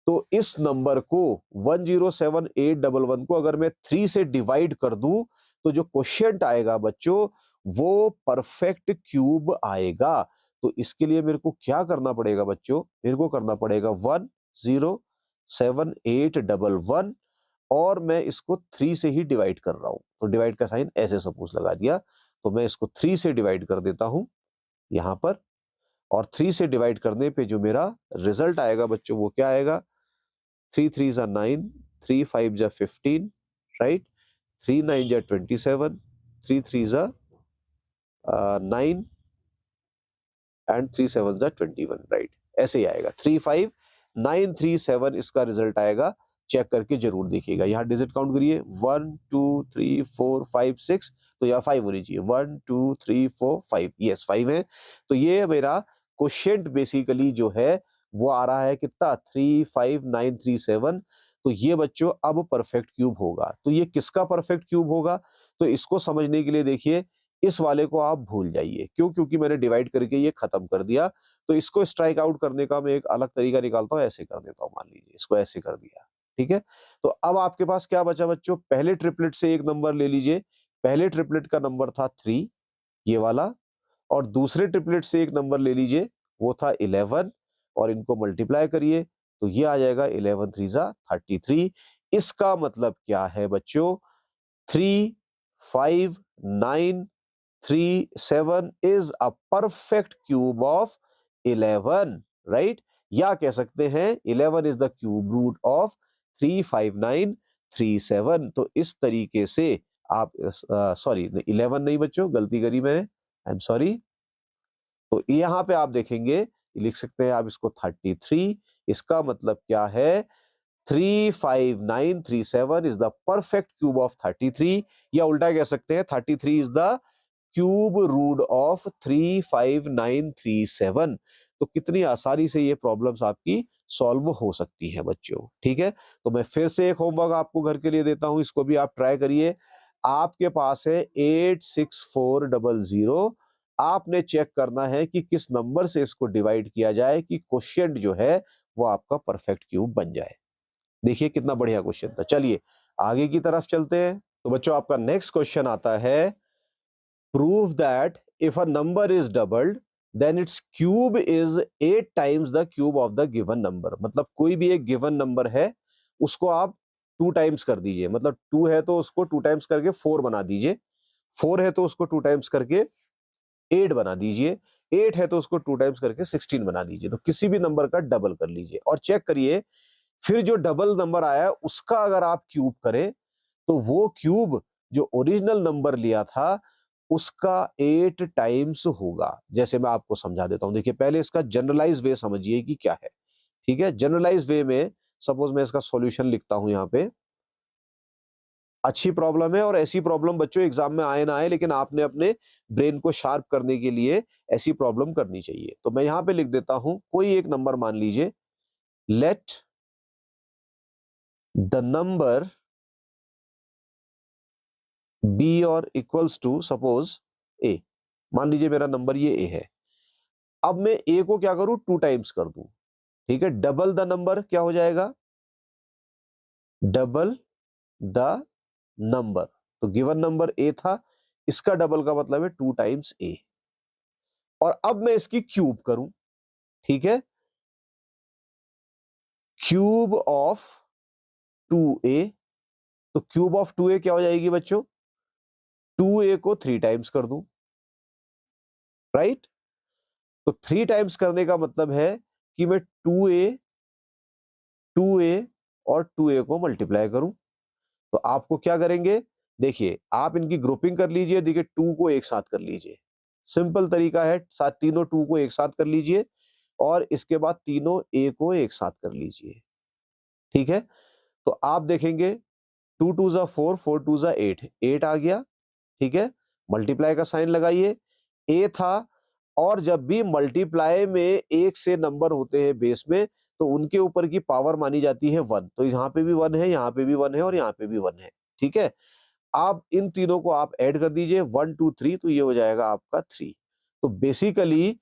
तो इस नंबर को 107811 को अगर मैं 3 से डिवाइड कर दूं, तो जो क्वोशिएंट आएगा बच्चों वो परफेक्ट क्यूब आएगा। तो इसके लिए मेरे को क्या करना पड़ेगा बच्चों, मेरे को करना पड़ेगा 107811, और मैं इसको 3 से ही डिवाइड कर रहा हूं। तो डिवाइड का साइन ऐसे सपोज लगा दिया। तो मैं इसको 3 से डिवाइड कर देता हूं यहां पर, और 3 से डिवाइड करने पे जो मेरा रिजल्ट आएगा बच्चों वो क्या आएगा, 3 3 जा 9, 3 5 जा 15, राइट। 3 9 जा 27, 3 3 जा 9, एंड 3 7 जा 21, राइट। ऐसे ही आएगा 3 5 9 3 7, इसका रिजल्ट आएगा। चेक करके जरूर देखिएगा। यहाँ डिजिट काउंट करिए, 1 2 3 4 5 6। तो यहाँ 5 होनी चाहिए, 1 2 3 4 5, यस 5 है। तो ये मेरा क्वोशिएंट बेसिकली जो है वो आ रहा है कितना, 3 5 9 3 7। तो ये बच्चों अब परफेक्ट क्यूब होगा। तो ये किसका परफेक्ट क्यूब होगा, तो इसको समझने के लिए देखिए, इस वाले को आप भूल जाइए। क्यों, क्योंकि मैंने डिवाइड करके ये खत्म कर दिया। तो इसको स्ट्राइक आउट करने का मैं एक अलग तरीका निकालता हूं, ऐसे कर देता हूं। मान लीजिए इसको ऐसे कर दिया, ठीक है। तो अब आपके पास क्या बचा बच्चों, पहले ट्रिपलेट से एक नंबर ले लीजिए। पहले ट्रिपलेट का नंबर था 3, ये वाला, और दूसरे ट्रिपलेट से एक नंबर ले लीजिए, वो था 11, और इनको मल्टीप्लाई करिए, तो ये आ जाएगा 11 3 जा 33। इसका मतलब क्या है बच्चों, 3 5 9 3 7 is a perfect cube of 11, right? या कह सकते हैं 11 is the cube root of 35937। तो इस तरीके से आप, सॉरी 11 नहीं बच्चों, गलती करी मैंने, आई एम सॉरी, तो यहाँ पे आप देखेंगे, लिख सकते हैं आप इसको 33। इसका मतलब क्या है, 35937 is the perfect cube of 33, या उल्टा कह सकते हैं 33 is the cube root of 35937। तो कितनी आसानी से ये प्रॉब्लम्स आपकी सॉल्व हो सकती है बच्चों। ठीक है, तो मैं फिर से एक होमवर्क आपको घर के लिए देता हूं, इसको भी आप ट्राई करिए। आपके पास है 86400, आपने चेक करना है कि किस नंबर से इसको डिवाइड किया जाए कि क्वोशिएंट जो है वो आपका परफेक्ट क्यूब बन जाए। देखिए कितना बढ़िया क्वेश्चन था। चलिए आगे की तरफ चलते हैं। तो बच्चों आपका नेक्स्ट क्वेश्चन आता है, prove that if a number is doubled then its cube is 8 times the cube of the given number. मतलब कोई भी एक गिवन नंबर है, उसको आप 2 टाइम्स कर दीजिए। मतलब 2 है तो उसको 2 टाइम्स करके 4 बना दीजिए, 4 है तो उसको 2 टाइम्स करके 8 बना दीजिए, 8 है तो उसको 2 टाइम्स करके 16 बना दीजिए। तो किसी भी नंबर का डबल कर लीजिए और चेक करिए, फिर जो डबल नंबर आया है उसका अगर आप क्यूब करें तो वो क्यूब जो ओरिजिनल नंबर लिया था उसका 8 टाइम्स होगा। जैसे मैं आपको समझा देता हूं, देखिए पहले इसका जनरलाइज वे समझिए कि क्या है। ठीक है, जनरलाइज वे में सपोज मैं इसका सॉल्यूशन लिखता हूं यहां पे। अच्छी प्रॉब्लम है और ऐसी प्रॉब्लम बच्चों एग्जाम में आए ना आए, लेकिन आपने अपने ब्रेन को शार्प करने के लिए ऐसी प्रॉब्लम करनी चाहिए। तो मैं यहां पे लिख देता हूं, कोई एक नंबर मान लीजिए, लेट द नंबर बी और इक्वल्स टू सपोज ए। मान लीजिए मेरा नंबर ये ए है। अब मैं ए को क्या करूं, 2 टाइम्स कर दूं। ठीक है, डबल द नंबर क्या हो जाएगा, डबल द नंबर। तो गिवन नंबर ए था, इसका डबल का मतलब है 2 टाइम्स ए। और अब मैं इसकी क्यूब करूं। ठीक है, क्यूब ऑफ 2a। तो क्यूब ऑफ 2a क्या हो जाएगी बच्चों, 2a को 3 टाइम्स कर दूं, राइट। तो 3 टाइम्स करने का मतलब है कि मैं 2a और 2a को मल्टीप्लाई करूं। तो आपको क्या करेंगे, देखिए आप इनकी ग्रुपिंग कर लीजिए। देखिए 2 को एक साथ कर लीजिए, सिंपल तरीका है। साथ तीनों 2 को एक साथ कर लीजिए और इसके बाद तीनों a को एक साथ कर लीजिए। ठीक है, तो आप देखेंगे 2 2 जा 4, 4 2 जा 8, 8 आ गया। ठीक है, मल्टीप्लाई का साइन लगाइए, ए था। और जब भी मल्टीप्लाई में एक से नंबर होते हैं बेस में, तो उनके ऊपर की पावर मानी जाती है 1। तो यहाँ पे भी 1 है, यहाँ पे भी 1 है और यहाँ पे भी 1 है। ठीक है, आप इन तीनों को आप ऐड कर दीजिए, 1 2 3, तो ये हो जाएगा आपका 3। तो बेसिकली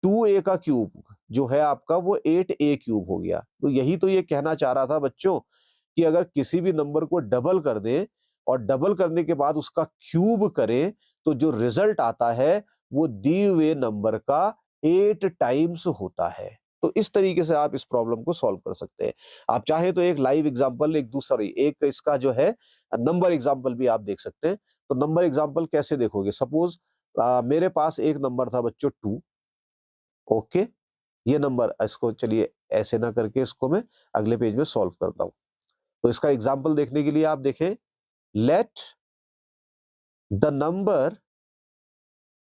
2a का क्यूब जो है आपका वो 8a क्यूब हो गया। तो यही तो ये कहना चाह रहा था बच्चों कि अगर किसी भी नंबर को डबल कर दें और डबल करने के बाद उसका क्यूब करें, तो जो रिजल्ट आता है वो दिए हुए नंबर का 8 टाइम्स होता है। तो इस तरीके से आप इस प्रॉब्लम को सॉल्व कर सकते हैं। आप चाहे तो एक लाइव एग्जांपल, एक दूसरा एक इसका जो है नंबर एग्जांपल भी आप देख सकते हैं। तो नंबर एग्जांपल कैसे देखोगे, सपोज मेरे पास एक नंबर था बच्चों 2। ओके, ये नंबर, इसको चलिए ऐसे ना करके इसको मैं अगले पेज में सॉल्व करता हूं। तो इसका एग्जांपल देखने के लिए आप देखें, लेट द नंबर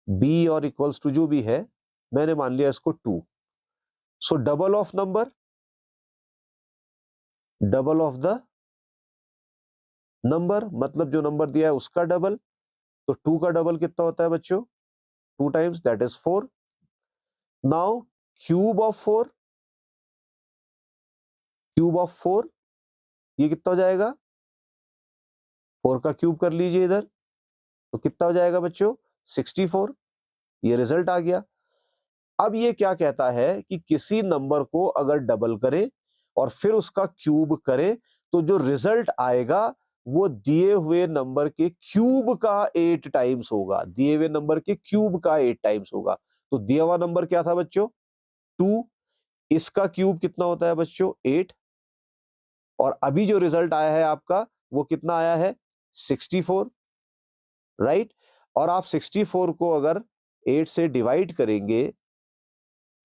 बी और इक्वल्स टू जो भी है, मैंने मान लिया इसको 2। सो double of number, double of the number, मतलब जो नंबर दिया है उसका डबल। तो 2 का डबल कितना होता है बच्चों, 2 times, that is 4। Now cube of 4, cube of 4 ये कितना हो जाएगा, 4 का क्यूब कर लीजिए इधर, तो कितना हो जाएगा बच्चों, 64। ये रिजल्ट आ गया। अब ये क्या कहता है कि किसी नंबर को अगर डबल करें और फिर उसका क्यूब करें, तो जो रिजल्ट आएगा वो दिए हुए नंबर के क्यूब का 8 टाइम्स होगा। दिए हुए नंबर के क्यूब का 8 टाइम्स होगा। तो दिया हुआ नंबर क्या था बच्चों, 2। इसका क्यूब कितना होता है बच्चों, 8। और अभी जो रिजल्ट आया है आपका वो कितना आया है, 64, राइट। और आप 64 को अगर 8 से डिवाइड करेंगे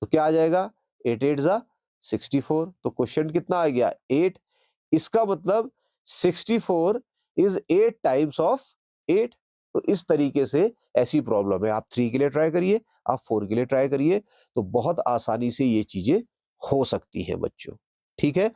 तो क्या आ जाएगा, 8 8 जा 64। तो क्वेश्चन कितना आ गया, 8। इसका मतलब 64 इज 8 टाइम्स ऑफ 8। तो इस तरीके से ऐसी प्रॉब्लम है। आप 3 के लिए ट्राई करिए, आप 4 के लिए ट्राई करिए, तो बहुत आसानी से ये चीज़ें हो सकती हैं बच्चों, ठीक है?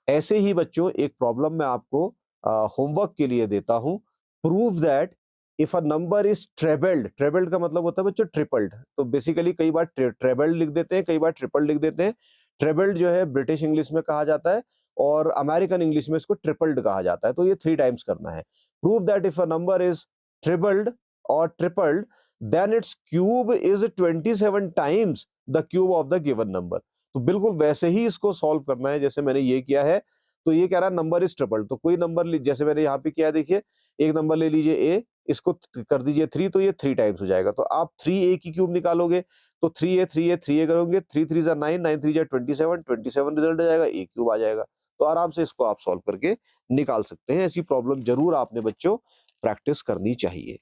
ऐसे ही बच्चों एक प्रॉब्लम मैं आपको होमवर्क के लिए देता हूँ। Prove that if a number is trebled, trebled का मतलब होता है बच्चों ट्रिपल्ड। तो बेसिकली कई बार ट्रेबल्ड लिख देते हैं, कई बार ट्रिपल्ड लिख देते हैं। ट्रेबल्ड जो है ब्रिटिश इंग्लिश में कहा जाता है और अमेरिकन इंग्लिश में इसको ट्रिपल्ड कहा जाता है। तो ये 3 टाइम्स करना है। Prove that if a number is tripled और tripled, then its cube is 27 times the cube of the given number. तो बिल्कुल वैसे ही इसको सॉल्व करना है जैसे मैंने ये किया है। तो ये कह रहा है नंबर इज ट्रिपल्ड, तो कोई नंबर जैसे मैंने यहाँ पे किया है, देखिए एक नंबर ले लीजिए ए, इसको कर दीजिए 3, तो ये 3 टाइम्स हो जाएगा। तो आप 3a की क्यूब निकालोगे तो 3a करोगे, 3 3 जा 9, 9 3 जा 27, 27 रिजल्ट आ जाएगा, a क्यूब आ जाएगा। तो आराम से इसको आप सॉल्व करके निकाल सकते हैं। ऐसी प्रॉब्लम जरूर आपने बच्चों प्रैक्टिस करनी चाहिए।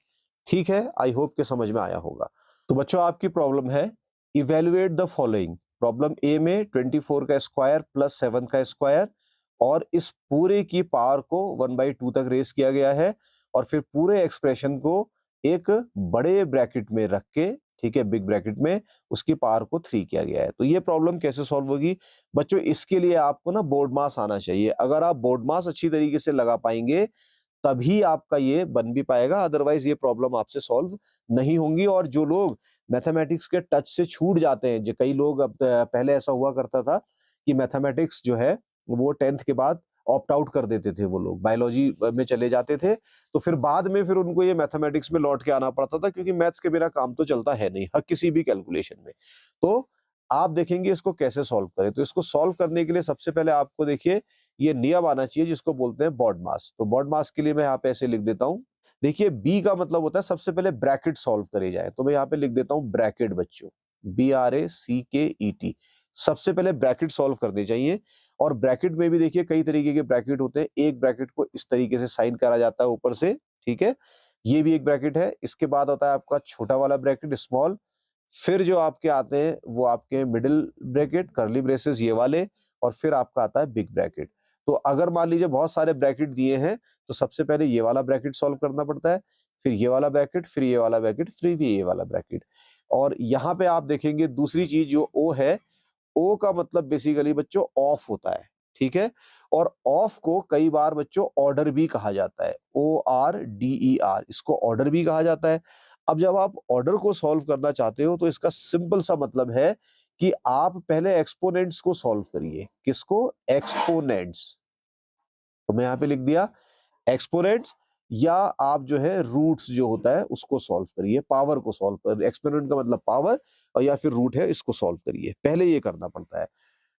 ठीक है, आई होप के समझ में आया होगा। तो बच्चों आपकी प्रॉब्लम है इवेल्युएट द फॉलोइंग। प्रॉब्लम ए में 24 का स्क्वायर प्लस 7 का स्क्वायर और इस पूरे की पावर को 1/2 तक रेस किया गया है और फिर पूरे एक्सप्रेशन को एक बड़े ब्रैकेट में रख के, ठीक है, बिग ब्रैकेट में उसकी पावर को 3 किया गया है। तो ये प्रॉब्लम कैसे सॉल्व होगी बच्चों? इसके लिए आपको ना बोर्ड मास आना चाहिए। अगर आप बोर्ड मास अच्छी तरीके से लगा पाएंगे तभी आपका ये बन भी पाएगा, अदरवाइज ये प्रॉब्लम आपसे सॉल्व नहीं होंगी। और जो लोग मैथमेटिक्स के टच से छूट जाते हैं, जो कई लोग, अब पहले ऐसा हुआ करता था कि मैथमेटिक्स जो है वो 10th के बाद ऑप्ट आउट कर देते थे, वो लोग बायोलॉजी में चले जाते थे, तो फिर बाद में फिर उनको ये मैथमेटिक्स में लौट के आना पड़ता था, क्योंकि मैथ्स के बिना काम तो चलता है नहीं हर किसी भी कैलकुलेशन में। तो आप देखेंगे इसको कैसे सॉल्व करें। तो इसको सॉल्व करने के लिए सबसे पहले आपको देखिए ये नियम आना चाहिए जिसको बोलते हैं बॉड मास। तो बॉड मास के लिए मैं यहाँ पे ऐसे लिख देता हूँ। देखिए बी का मतलब होता है सबसे पहले ब्रैकेट सॉल्व करे जाए, तो मैं यहाँ पे लिख देता हूँ ब्रैकेट बच्चों, BRACKET। सबसे पहले ब्रैकेट सॉल्व करने चाहिए। और ब्रैकेट में भी देखिए कई तरीके के ब्रैकेट होते हैं। एक ब्रैकेट को इस तरीके से साइन करा जाता है ऊपर से, ठीक है, ये भी एक ब्रैकेट है। इसके बाद होता है आपका छोटा वाला ब्रैकेट स्मॉल, फिर जो आपके आते हैं वो आपके मिडिल ब्रैकेट कर्ली ब्रेसेस ये वाले, और फिर आपका आता है बिग ब्रैकेट। तो अगर मान लीजिए बहुत सारे ब्रैकेट दिए हैं तो सबसे पहले ये वाला ब्रैकेट सॉल्व करना पड़ता है, फिर ये वाला ब्रैकेट, फिर ये वाला ब्रैकेट, फिर भी ये वाला ब्रैकेट। और यहाँ पे आप देखेंगे दूसरी चीज जो ओ है, ओ का मतलब बेसिकली बच्चों ऑफ होता है, ठीक है। और ऑफ को कई बार बच्चों ऑर्डर भी कहा जाता है, ORDER, इसको ऑर्डर भी कहा जाता है। अब जब आप ऑर्डर को सॉल्व करना चाहते हो तो इसका सिंपल सा मतलब है कि आप पहले एक्सपोनेंट्स को सॉल्व करिए। किसको? एक्सपोनेंट्स। तो मैं यहाँ पे लिख दिया एक्सपोनेंट्स, या आप जो है रूट्स जो होता है उसको सॉल्व करिए, पावर को सॉल्व कर, एक्सपोनेंट का मतलब पावर, और या फिर रूट है इसको सॉल्व करिए, पहले ये करना पड़ता है।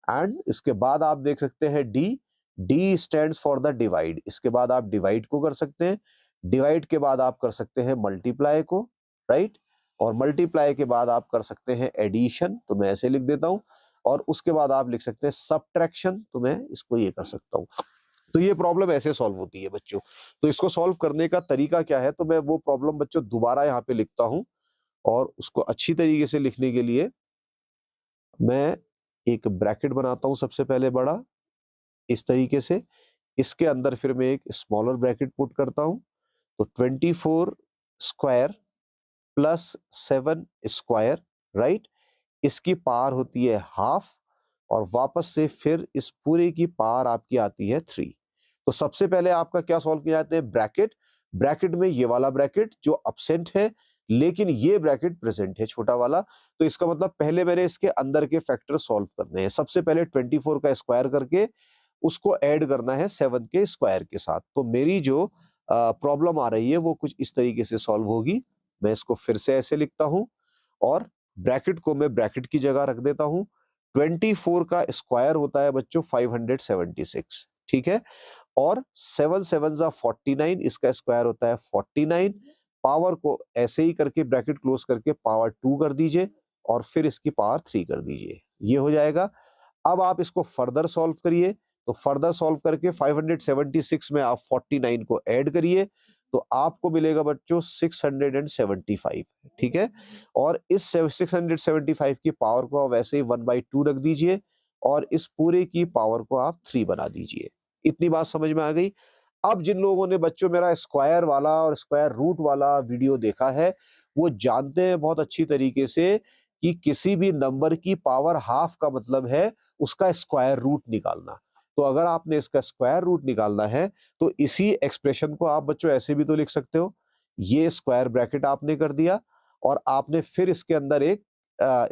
एंड इसके बाद आप देख सकते हैं D, D stands for the divide. इसके बाद आप डिवाइड को कर सकते हैं, डिवाइड के बाद आप कर सकते हैं मल्टीप्लाई को, राइट, और मल्टीप्लाई के बाद आप कर सकते हैं एडिशन, तो मैं ऐसे लिख देता हूं, और उसके बाद आप लिख सकते हैं सब्ट्रैक्शन, तो मैं इसको ये कर सकता हूं। तो ये प्रॉब्लम ऐसे सॉल्व होती है बच्चों। तो इसको सॉल्व करने का तरीका क्या है, तो मैं वो प्रॉब्लम बच्चों दोबारा यहाँ पे लिखता हूं, और उसको अच्छी तरीके से लिखने के लिए मैं एक ब्रैकेट बनाता हूं सबसे पहले बड़ा, इस तरीके से। इसके अंदर फिर मैं एक स्मॉलर ब्रैकेट पुट करता हूं। तो 24 स्क्वायर प्लस 7 स्क्वायर, राइट, इसकी पावर होती है हाफ, और वापस से फिर इस पूरे की पावर आपकी आती है 3। तो सबसे पहले आपका क्या सॉल्व किया जाता है? ब्रैकेट, ब्रैकेट में ये वाला ब्रैकेट जो अब्सेंट है, लेकिन ये ब्रैकेट प्रेजेंट है छोटा वाला। तो इसका मतलब पहले मैंने इसके अंदर के फैक्टर सॉल्व करने हैं। सबसे पहले 24 का स्क्वायर करके उसको ऐड करना है 7 के स्क्वायर के साथ। तो मेरी जो प्रॉब्लम आ रही है वो कुछ इस तरीके से सॉल्व होगी। मैं इसको फिर से ऐसे लिखता हूं, और ब्रैकेट को मैं ब्रैकेट की जगह रख देता हूं। 24 का स्क्वायर होता है बच्चों 576, ठीक है, और 7 7 जा 49, इसका स्क्वायर होता है 49। पावर को ऐसे ही करके ब्रैकेट क्लोज करके पावर 2 कर दीजिए, और फिर इसकी पावर 3 कर दीजिए, ये हो जाएगा। अब आप इसको फर्दर सॉल्व करिए। तो फर्दर सॉल्व करके 576 में आप 49 को ऐड करिए, तो आपको मिलेगा बच्चों 675, ठीक है। और इस 675 की पावर को आप वैसे ही 1/2 रख दीजिए, और इस पूरे की पावर को आप 3 बना दीजिए। इतनी बात समझ में आ गई। अब जिन लोगों ने बच्चों मेरा स्क्वायर वाला और स्क्वायर रूट वाला वीडियो देखा है, वो जानते हैं बहुत अच्छी तरीके से कि किसी भी नंबर की पावर हाफ का मतलब है उसका स्क्वायर रूट निकालना। तो अगर आपने इसका स्क्वायर रूट निकालना है, तो इसी एक्सप्रेशन को आप बच्चों ऐसे भी तो लिख सकते हो। ये स्क्वायर ब्रैकेट आपने कर दिया और आपने फिर इसके अंदर एक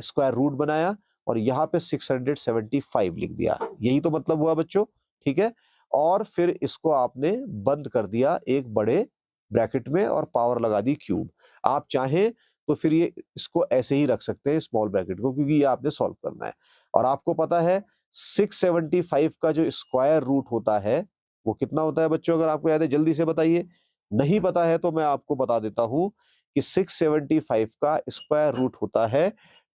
स्क्वायर रूट बनाया और यहाँ पे 675 लिख दिया। यही तो मतलब हुआ बच्चों, ठीक है? और फिर इसको आपने बंद कर दिया एक बड़े ब्रैकेट में और पावर लगा दी क्यूब। आप चाहें तो फिर ये इसको ऐसे ही रख सकते हैं स्मॉल ब्रैकेट को, क्योंकि ये आपने सॉल्व करना है। और आपको पता है 675 का जो स्क्वायर रूट होता है वो कितना होता है बच्चों? अगर आपको याद है जल्दी से बताइए। नहीं पता है तो मैं आपको बता देता हूं कि 675 का स्क्वायर रूट होता है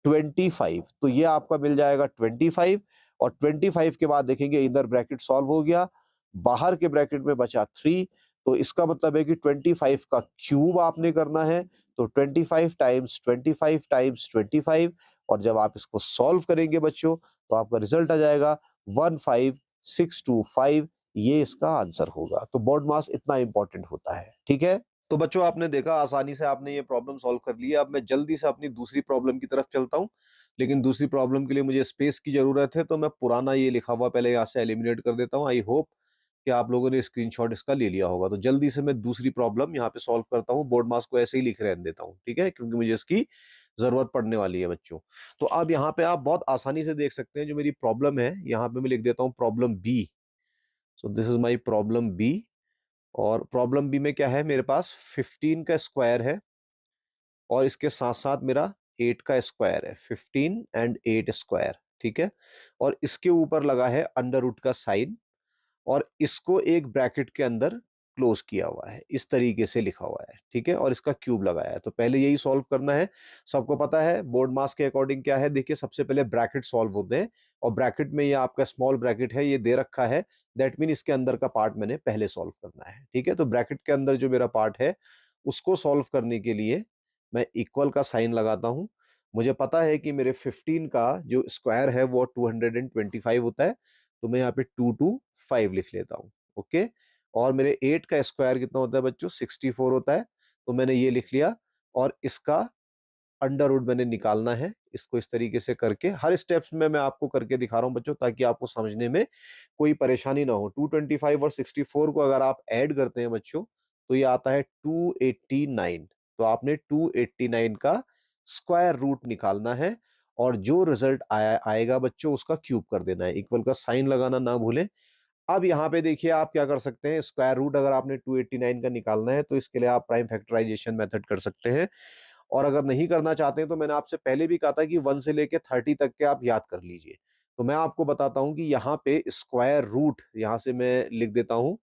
25। तो ये आपका मिल जाएगा 25 और 25 के बाद देखेंगे इधर ब्रैकेट सॉल्व हो गया, बाहर के ब्रैकेट में बचा 3। तो इसका मतलब है कि 25 का क्यूब आपने करना है। तो 25 टाइम्स 25 टाइम्स 25 और जब आप इसको सॉल्व करेंगे बच्चों तो आपका रिजल्ट आ जाएगा 15625। ये इसका आंसर होगा। तो बोर्ड मास इतना इंपॉर्टेंट होता है, ठीक है? तो बच्चों आपने देखा आसानी से आपने ये प्रॉब्लम सॉल्व कर ली है। अब मैं जल्दी से अपनी दूसरी प्रॉब्लम की तरफ चलता हूँ, लेकिन दूसरी प्रॉब्लम के लिए मुझे स्पेस की जरूरत है, तो मैं पुराना ये लिखा हुआ पहले यहाँ से एलिमिनेट कर देता हूँ। आई होप कि आप लोगों ने स्क्रीनशॉट इसका ले लिया होगा। तो जल्दी से मैं दूसरी प्रॉब्लम यहाँ पे सॉल्व करता हूँ, बोर्ड मास को ऐसे ही लिख रहने देता हूँ, ठीक है? क्योंकि मुझे इसकी जरूरत पड़ने वाली है बच्चों। तो अब यहाँ पे आप बहुत आसानी से देख सकते हैं जो मेरी प्रॉब्लम है, यहाँ पे मैं लिख देता हूँ problem B. So this is my problem B. और प्रॉब्लम बी में क्या है, मेरे पास 15 का स्क्वायर है और इसके साथ साथ मेरा 8 का स्क्वायर है, 15 एंड 8 स्क्वायर, ठीक है? और इसके ऊपर लगा है अंडर रूट का साइन और इसको एक ब्रैकेट के अंदर क्लोज किया हुआ है, इस तरीके से लिखा हुआ है, ठीक है? और इसका क्यूब लगाया है। तो पहले यही सॉल्व करना है। सबको पता है बोर्ड मास के अकॉर्डिंग क्या है, देखिए सबसे पहले ब्रैकेट सॉल्व होते हैं और ब्रैकेट में ये आपका स्मॉल ब्रैकेट है, ये दे रखा है। दैट मीन इसके अंदर का पार्ट मैंने पहले सॉल्व करना है, ठीक है? तो ब्रैकेट के अंदर जो मेरा पार्ट है उसको सॉल्व करने के लिए मैं इक्वल का साइन लगाता हूं। मुझे पता है कि मेरे 15 का जो स्क्वायर है वो 225 होता है, तो मैं यहाँ पे 225 लिख लेता हूँ, ओके? और मेरे 8 का स्क्वायर कितना होता है बच्चों? 64 होता है, तो मैंने ये लिख लिया। और इसका अंडर रूट मैंने निकालना है। इसको इस तरीके से करके हर स्टेप्स में मैं आपको करके दिखा रहा हूं बच्चों, ताकि आपको समझने में कोई परेशानी ना हो। 225 और 64 को अगर आप ऐड करते हैं बच्चों, तो ये आता है 289। तो आपने 289 का स्क्वायर रूट निकालना है और जो रिजल्ट आएगा बच्चों उसका क्यूब कर देना है। इक्वल का साइन लगाना ना भूलें। अब यहाँ पे देखिए आप क्या कर सकते हैं, स्क्वायर रूट अगर आपने 289 का निकालना है तो इसके लिए आप प्राइम फैक्टराइजेशन मेथड कर सकते हैं। और अगर नहीं करना चाहते हैं तो मैंने आपसे पहले भी कहा था कि 1 से लेके 30 तक के आप याद कर लीजिए। तो मैं आपको बताता हूं कि यहाँ पे स्क्वायर रूट, यहां से मैं लिख देता हूं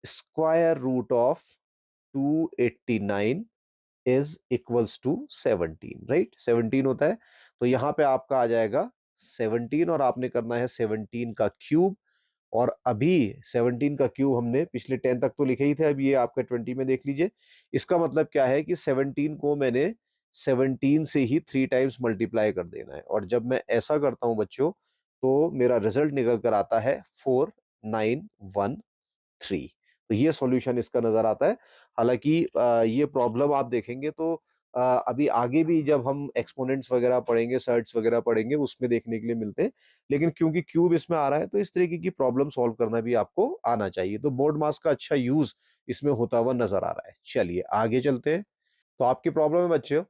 square root of 289 is equals to 17, right? 17 होता है। तो यहां पे आपका आ जाएगा 17 और आपने करना है 17 का क्यूब। और अभी 17 का क्यूब हमने पिछले 10 तक तो लिखे ही थे, अब ये आपका 20 में देख लीजिए। इसका मतलब क्या है कि 17 को मैंने 17 से ही 3 टाइम्स मल्टीप्लाई कर देना है। और जब मैं ऐसा करता हूं बच्चों, तो मेरा रिजल्ट निकल कर आता है 4913। तो ये सॉल्यूशन इसका नजर आता है। हालांकि ये प्रॉब्लम आप देखेंगे तो अभी आगे भी जब हम एक्सपोनेंट्स वगैरह पढ़ेंगे, सर्ट्स वगैरह पढ़ेंगे, उसमें देखने के लिए मिलते हैं। लेकिन क्योंकि क्यूब इसमें आ रहा है तो इस तरीके की प्रॉब्लम सॉल्व करना भी आपको आना चाहिए। तो बोर्ड मास का अच्छा यूज इसमें होता हुआ नजर आ रहा है। चलिए आगे चलते हैं। तो आपकी प्रॉब्लम है बच्चों,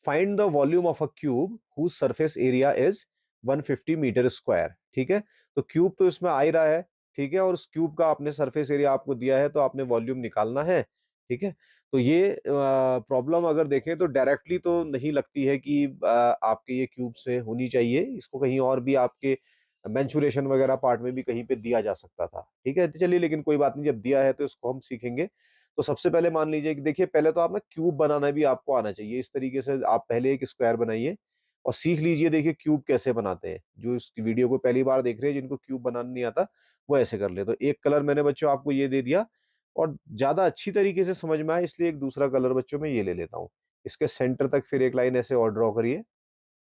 find the volume of a cube whose surface area is 150 metre square, ठीक है? तो क्यूब तो इसमें आ ही रहा है, ठीक है? और उस क्यूब का आपने सरफेस एरिया आपको दिया है, तो आपने वॉल्यूम निकालना है, ठीक है? तो ये प्रॉब्लम अगर देखें तो डायरेक्टली तो नहीं लगती है कि आपके ये क्यूब से होनी चाहिए। इसको कहीं और भी आपके मेंसुरेशन वगैरह पार्ट में भी कहीं पे दिया जा सकता था, ठीक है? तो चलिए, लेकिन कोई बात नहीं, जब दिया है तो इसको हम सीखेंगे। तो सबसे पहले मान लीजिए कि देखिए, पहले तो आप ना क्यूब बनाना भी आपको आना चाहिए। इस तरीके से आप पहले एक स्क्वायर बनाइए और सीख लीजिए देखिए क्यूब कैसे बनाते हैं। जो इस वीडियो को पहली बार देख रहे हैं, जिनको क्यूब बनाना नहीं आता, वो ऐसे कर ले। तो एक कलर मैंने बच्चों आपको ये दे दिया और ज्यादा अच्छी तरीके से समझ में आए इसलिए एक दूसरा कलर बच्चों में ये ले लेता हूँ। इसके सेंटर तक फिर एक लाइन ऐसे और ड्रॉ करिए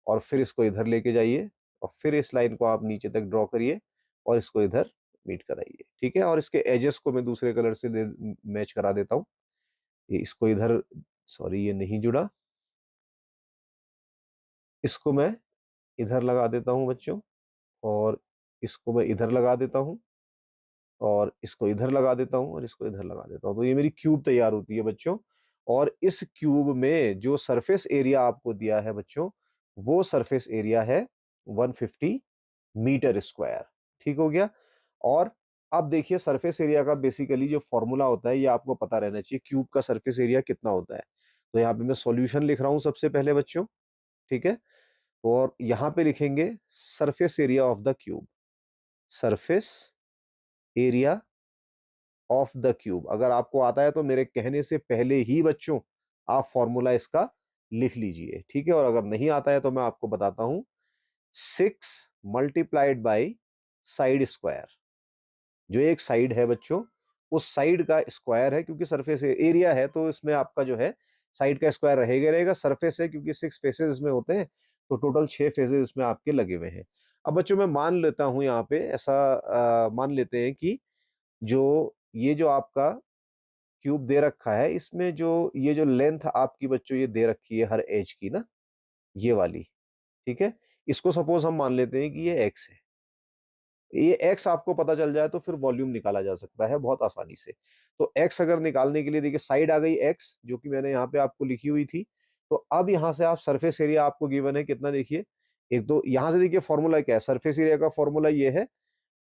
और फिर इसको इधर लेके जाइए और फिर इस लाइन को आप नीचे तक ड्रॉ करिए और इसको इधर मीट कराइए, ठीक है। और इसके एजेस को मैं दूसरे कलर से मैच करा देता हूँ। ये इसको इधर, सॉरी ये नहीं जुड़ा, इसको मैं इधर लगा देता हूँ बच्चों, और इसको मैं इधर लगा देता हूँ, और इसको इधर लगा देता हूँ, और इसको इधर लगा देता हूँ। तो ये मेरी क्यूब तैयार होती है बच्चों। और इस क्यूब में जो सरफेस एरिया आपको दिया है बच्चों, वो सरफेस एरिया है 150 मीटर स्क्वायर। ठीक हो गया। और अब देखिए सरफेस एरिया का बेसिकली जो फॉर्मूला होता है, ये आपको पता रहना चाहिए, क्यूब का सरफेस एरिया कितना होता है। तो यहाँ पे मैं सॉल्यूशन लिख रहा हूं सबसे पहले बच्चों, ठीक है। और यहाँ पे लिखेंगे surface area of the cube, surface area of the cube. अगर आपको आता है तो मेरे कहने से पहले ही बच्चों आप फॉर्मूला इसका लिख लीजिए, ठीक है। और अगर नहीं आता है तो मैं आपको बताता हूं, 6 मल्टीप्लाइड बाई साइड स्क्वायर। जो एक साइड है बच्चों, उस साइड का स्क्वायर है, क्योंकि सरफेस एरिया है तो इसमें आपका जो है साइड का स्क्वायर रहेगा रहेगा। सरफेस है क्योंकि 6 फेसेस इसमें होते हैं, तो टोटल 6 फेसेस इसमें आपके लगे हुए हैं। अब बच्चों मैं मान लेता हूं यहाँ पे ऐसा, मान लेते हैं कि जो ये जो आपका क्यूब दे रखा है, इसमें जो ये जो लेंथ आपकी बच्चों ये दे रखी है हर एज की ना, ये वाली, ठीक है। इसको सपोज हम मान लेते हैं कि ये एक्स है। ये एक्स आपको पता चल जाए तो फिर वॉल्यूम निकाला जा सकता है बहुत आसानी से। तो एक्स अगर निकालने के लिए देखिए साइड आ गई एक्स, जो कि मैंने यहाँ पे आपको लिखी हुई थी। तो अब यहाँ से आप सरफेस एरिया आपको गिवन है कितना, देखिए एक तो यहाँ से देखिए फॉर्मूला क्या है, सरफेस एरिया का फॉर्मूला ये है।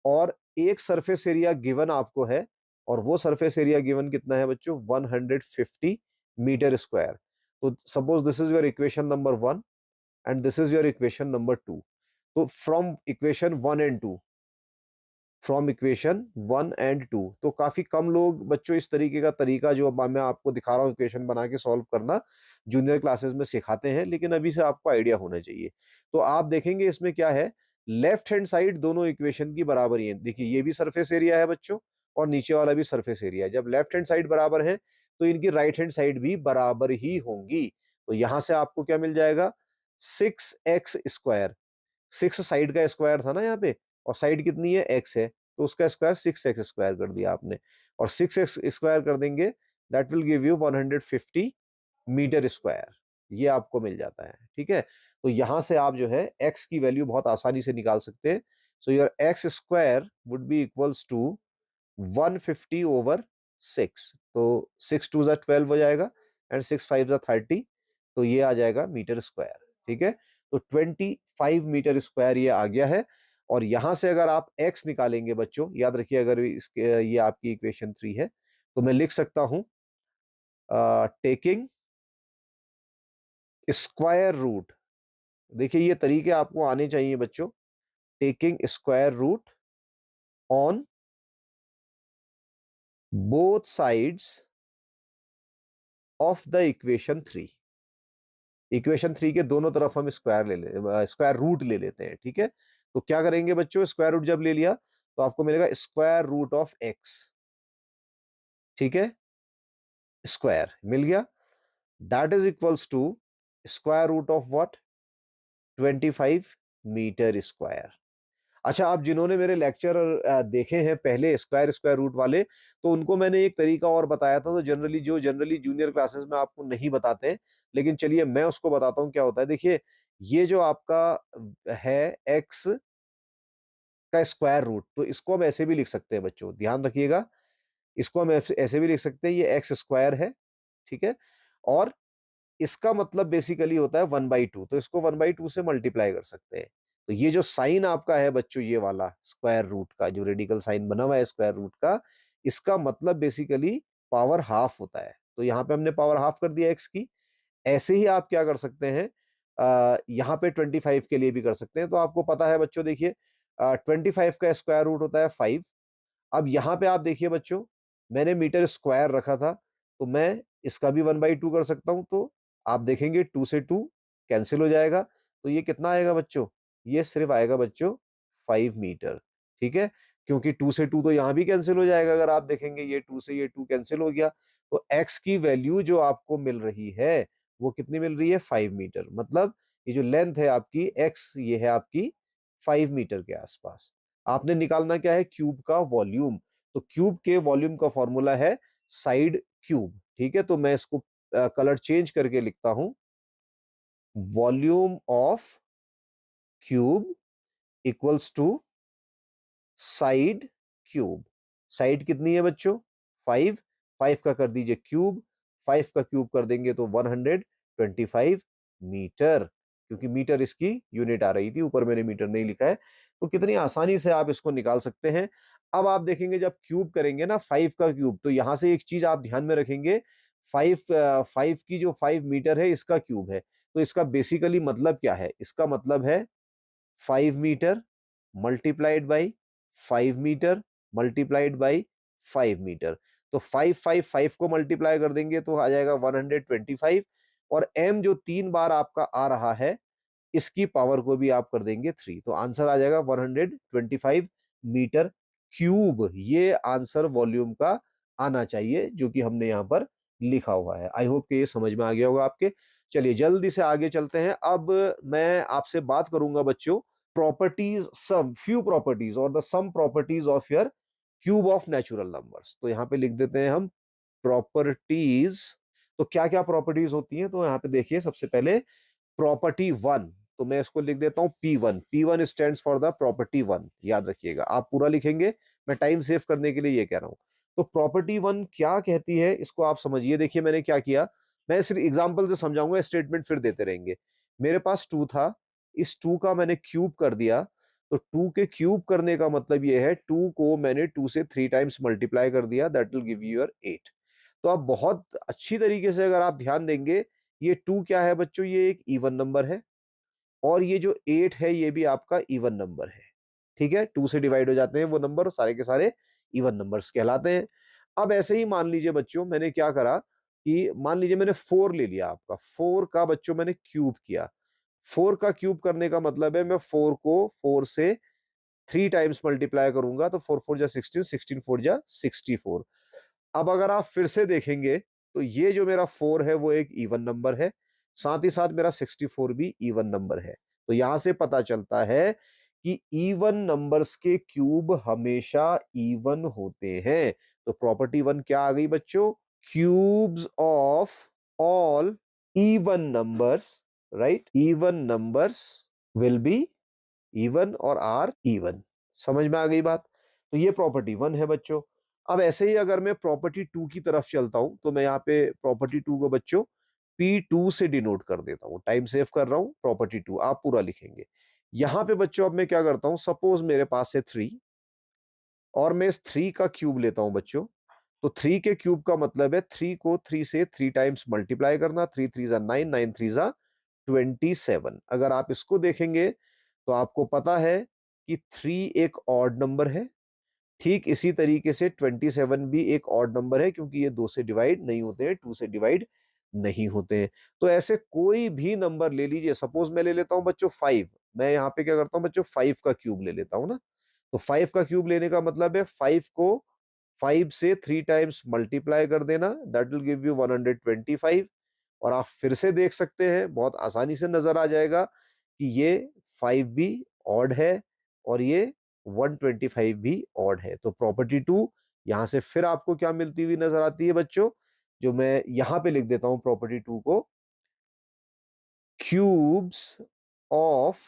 और एक सरफेस एरिया गिवन आपको है, और वो सरफेस एरिया गिवन कितना है बच्चों, 150 मीटर स्क्वायर। तो suppose this is your equation number 1 and this is your equation number 2। तो from equation 1 and 2, from equation 1 and 2, तो काफी कम लोग बच्चों इस तरीके का तरीका जो अब मैं आपको दिखा रहा हूँ इक्वेशन बना के सॉल्व करना, जूनियर क्लासेस में सिखाते हैं, लेकिन अभी से आपको आइडिया होना चाहिए। तो आप देखेंगे इसमें क्या है, लेफ्ट हैंड साइड दोनों इक्वेशन की बराबर ही है। देखिए ये भी सरफेस एरिया है बच्चों, और नीचे वाला भी सरफेस एरिया है। जब लेफ्ट हैंड साइड बराबर है तो इनकी राइट हैंड साइड भी बराबर ही होंगी। तो यहां से आपको क्या मिल जाएगा, 6x स्क्वायर। 6 साइड का स्क्वायर था ना यहाँ पे, और साइड कितनी है, एक्स है, तो उसका स्क्वायर 6x स्क्वायर कर दिया आपने। और 6x स्क्वायर कर देंगे, that will give you 150 metre square. ये आपको मिल जाता है, ठीक है। तो यहां से आप जो है x की वैल्यू बहुत आसानी से निकाल सकते हैं। So your X square would be equals to 150 over 6। तो 6 2 जा 12 हो जाएगा, एंड 6 5 जा 30। तो ये आ जाएगा मीटर स्क्वायर, ठीक है। तो 25 मीटर स्क्वायर ये आ गया है। और यहां से अगर आप x निकालेंगे बच्चों, याद रखिए अगर इसके ये आपकी इक्वेशन 3 है, तो मैं लिख सकता हूं टेकिंग स्क्वायर रूट। देखिए ये तरीके आपको आने चाहिए बच्चों, taking square root on both sides of the equation 3। Equation 3 के दोनों तरफ हम स्क्वायर रूट ले लेते हैं, ठीक है। तो क्या करेंगे बच्चों, स्क्वायर रूट जब ले लिया तो आपको मिलेगा स्क्वायर रूट ऑफ एक्स, ठीक है, स्क्वायर मिल गया। That is equals to square root of what, 25 metre square. अच्छा, आप जिन्होंने मेरे लेक्चर देखे हैं पहले स्क्वायर स्क्वायर रूट वाले, तो उनको मैंने एक तरीका और बताया था, तो जनरली जूनियर क्लासेस में आपको नहीं बताते, लेकिन चलिए मैं उसको बताता हूँ क्या होता है। देखिए ये जो आपका है एक्स का स्क्वायर रूट, तो इसको हम ऐसे भी लिख सकते हैं बच्चों, ध्यान रखिएगा। इसको हम ऐसे भी लिख सकते हैं, ये एक्स स्क्वायर है, ठीक है। और इसका मतलब बेसिकली होता है 1/2, तो इसको 1/2 से मल्टीप्लाई कर सकते हैं। तो ये जो साइन आपका है बच्चों, ये वाला स्क्वायर रूट का जो रेडिकल साइन बना हुआ है स्क्वायर रूट का, इसका मतलब बेसिकली पावर हाफ होता है। तो यहाँ पे हमने पावर हाफ कर दिया एक्स की। ऐसे ही आप क्या कर सकते हैं, यहाँ पे 25 के लिए भी कर सकते हैं। तो आपको पता है बच्चों, देखिए 25 का स्क्वायर रूट होता है 5। अब यहाँ पे आप देखिए बच्चों, मैंने मीटर स्क्वायर रखा था, तो मैं इसका भी 1/2 कर सकता हूं। तो आप देखेंगे 2 से 2 कैंसिल हो जाएगा, तो ये कितना आएगा बच्चों, ये सिर्फ आएगा बच्चों 5 मीटर, ठीक है। क्योंकि 2 से 2 तो यहां भी कैंसिल हो जाएगा, अगर आप देखेंगे ये 2 से ये 2 कैंसिल हो गया। तो एक्स की वैल्यू जो आपको मिल रही है वो कितनी मिल रही है, 5 मीटर। मतलब ये जो लेंथ है आपकी एक्स, ये है आपकी 5 मीटर के आसपास। आपने निकालना क्या है, क्यूब का वॉल्यूम। तो क्यूब के वॉल्यूम का फॉर्मूला है साइड क्यूब। ठीक है, तो मैं इसको कलर चेंज करके लिखता हूं, volume of cube equals to side cube. Side कितनी है बच्चों, 5। 5 का कर दीजिए क्यूब, 5 का क्यूब कर देंगे तो 125 मीटर, क्योंकि मीटर इसकी यूनिट आ रही थी, ऊपर मैंने मीटर नहीं लिखा है। तो कितनी आसानी से आप इसको निकाल सकते हैं। अब आप देखेंगे जब क्यूब करेंगे ना 5 का क्यूब, तो यहां से एक चीज आप ध्यान में रखेंगे, 5 की जो 5 मीटर है इसका क्यूब है। तो इसका बेसिकली मतलब क्या है, इसका मतलब है 5 metre multiplied by 5 metre multiplied by 5 metre. तो 5 को मल्टीप्लाई कर देंगे तो आ जाएगा 125, और m जो 3 बार आपका आ रहा है इसकी पावर को भी आप कर देंगे 3, तो आंसर आ जाएगा 125 मीटर क्यूब। ये आंसर वॉल्यूम का आना चाहिए जो कि हमने यहां पर लिखा हुआ है। आई होप कि ये समझ में आ गया होगा आपके। चलिए जल्दी से आगे चलते हैं। अब मैं आपसे बात करूंगा बच्चों प्रॉपर्टीज, सम फ्यू प्रॉपर्टीज और the some properties of your cube of natural numbers. तो यहां पे लिख देते हैं हम प्रॉपर्टीज। तो क्या क्या प्रॉपर्टीज होती हैं, तो यहां पे देखिए सबसे पहले प्रॉपर्टी 1, तो मैं इसको लिख देता हूं P1। P1 stand for the property 1, याद रखिएगा, आप पूरा लिखेंगे, मैं टाइम सेव करने के लिए ये कह रहा हूं। तो प्रॉपर्टी 1 क्या कहती है इसको आप समझिए। देखिए मैंने क्या किया, मैं सिर्फ एग्जांपल से समझाऊंगा, स्टेटमेंट फिर देते रहेंगे। मेरे पास 2 था, इस 2 का मैंने क्यूब कर दिया। तो 2 के क्यूब करने का मतलब ये है 2 को मैंने 2 से 3 टाइम्स मल्टीप्लाई कर दिया, that will give you your 8। तो आप बहुत अच्छी तरीके से अगर आप ध्यान देंगे, ये 2 क्या है बच्चों, ये एक इवन नंबर है, और ये जो 8 है ये भी आपका इवन नंबर है। ठीक है, 2 से डिवाइड हो जाते हैं वो नंबर, सारे के सारे इवन नंबर्स कहलाते हैं। अब ऐसे ही मान लीजिए बच्चों मैंने क्या करा कि मान लीजिए मैंने 4 ले लिया, आपका 4 का बच्चों मैंने क्यूब किया। 4 का क्यूब करने का मतलब है मैं 4 को 4 से 3 टाइम्स मल्टीप्लाई करूंगा, तो 4 4 जा 16, 16 4 जा 64। अब अगर आप फिर से देखेंगे तो ये जो मेरा 4 है वो एक इवन नंबर है, साथ ही साथ मेरा 64 भी इवन नंबर है। तो यहां से पता चलता है कि इवन नंबर्स के क्यूब हमेशा इवन होते हैं। तो प्रॉपर्टी 1 क्या आ गई बच्चों, cubes of all even numbers, right, even numbers will be even और आर इवन। समझ में आ गई बात। तो ये प्रॉपर्टी 1 है बच्चों। अब ऐसे ही अगर मैं प्रॉपर्टी 2 की तरफ चलता हूं, तो मैं यहाँ पे प्रॉपर्टी 2 को बच्चों P2 से डिनोट कर देता हूं। टाइम सेव कर रहा हूं, प्रॉपर्टी 2 आप पूरा लिखेंगे। यहां पे बच्चों अब मैं क्या करता हूं, सपोज मेरे पास है 3, और मैं इस 3 का क्यूब लेता हूं बच्चों। तो 3 के क्यूब का मतलब है 3 को 3 से 3 टाइम्स मल्टीप्लाई करना, 3 3 जा 9, 9 3 जा 27। अगर आप इसको देखेंगे तो आपको पता है कि 3 एक ऑड नंबर है। ठीक इसी तरीके से 27 भी एक ऑड नंबर है, क्योंकि ये 2 से डिवाइड नहीं होते हैं, 2 से डिवाइड नहीं होते हैं। तो ऐसे कोई भी नंबर ले लीजिए, सपोज मैं ले लेता हूं बच्चों 5, मैं यहाँ पे क्या करता हूं बच्चों 5 का क्यूब ले लेता हूं ना। तो 5 का क्यूब लेने का मतलब है 5 को 5 से 3 टाइम्स मल्टीप्लाई कर देना, दैट विल गिव यू 125। और आप फिर से देख सकते हैं, बहुत आसानी से नजर आ जाएगा कि ये 5 भी ऑड है और ये 125 भी ऑड है। तो प्रॉपर्टी 2 यहां से फिर आपको क्या मिलती हुई नजर आती है बच्चों, जो मैं यहां पे लिख देता हूं प्रॉपर्टी 2 को, cubes of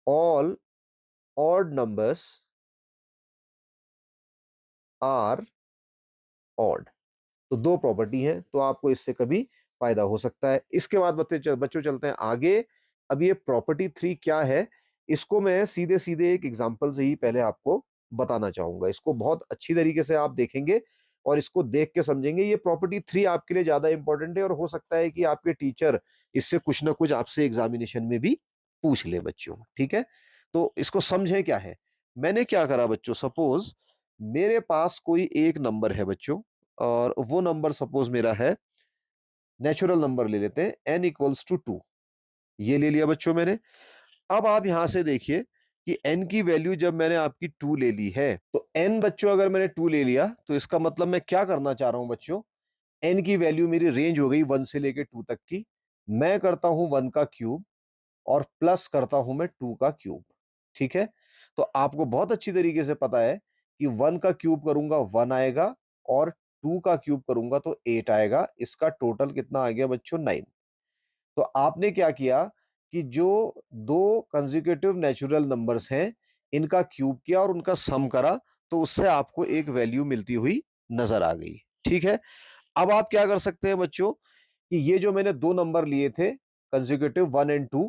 all odd numbers are odd. तो 2 प्रॉपर्टी है, तो आपको इससे कभी फायदा हो सकता है। इसके बाद बच्चों चलते हैं आगे। अब ये प्रॉपर्टी 3 क्या है, इसको मैं सीधे सीधे एक एग्जांपल से ही पहले आपको बताना चाहूंगा। इसको बहुत अच्छी तरीके से आप देखेंगे और इसको देख के समझेंगे। ये प्रॉपर्टी 3 आपके लिए ज्यादा इंपॉर्टेंट है, और हो सकता है कि आपके टीचर इससे कुछ ना कुछ आपसे एग्जामिनेशन में भी पूछ ले बच्चों। ठीक है, तो इसको समझें क्या है। मैंने क्या करा बच्चों, सपोज मेरे पास कोई एक नंबर है बच्चों, और वो नंबर सपोज मेरा है, नेचुरल नंबर ले लेते हैं n इक्वल्स टू 2, ये ले लिया बच्चों मैंने। अब आप यहां से देखिए कि n की वैल्यू जब मैंने आपकी 2 ले ली है, तो n बच्चों अगर मैंने 2 ले लिया तो इसका मतलब मैं क्या करना चाह रहा हूं बच्चों, n की वैल्यू मेरी रेंज हो गई 1 से लेके 2 तक की। मैं करता हूं 1 का क्यूब और प्लस करता हूं मैं 2 का क्यूब। ठीक है, तो आपको बहुत अच्छी तरीके से पता है कि 1 का क्यूब करूंगा 1 आएगा, और 2 का क्यूब करूंगा तो 8 आएगा। इसका टोटल कितना आ गया बच्चों? 9। तो आपने क्या किया कि जो दो कंसेक्यूटिव नेचुरल नंबर्स हैं, इनका क्यूब किया और उनका सम करा, तो उससे आपको एक वैल्यू मिलती हुई नजर आ गई। ठीक है। अब आप क्या कर सकते हैं बच्चों कि ये जो मैंने दो नंबर लिए थे कंसेक्यूटिव 1 और 2,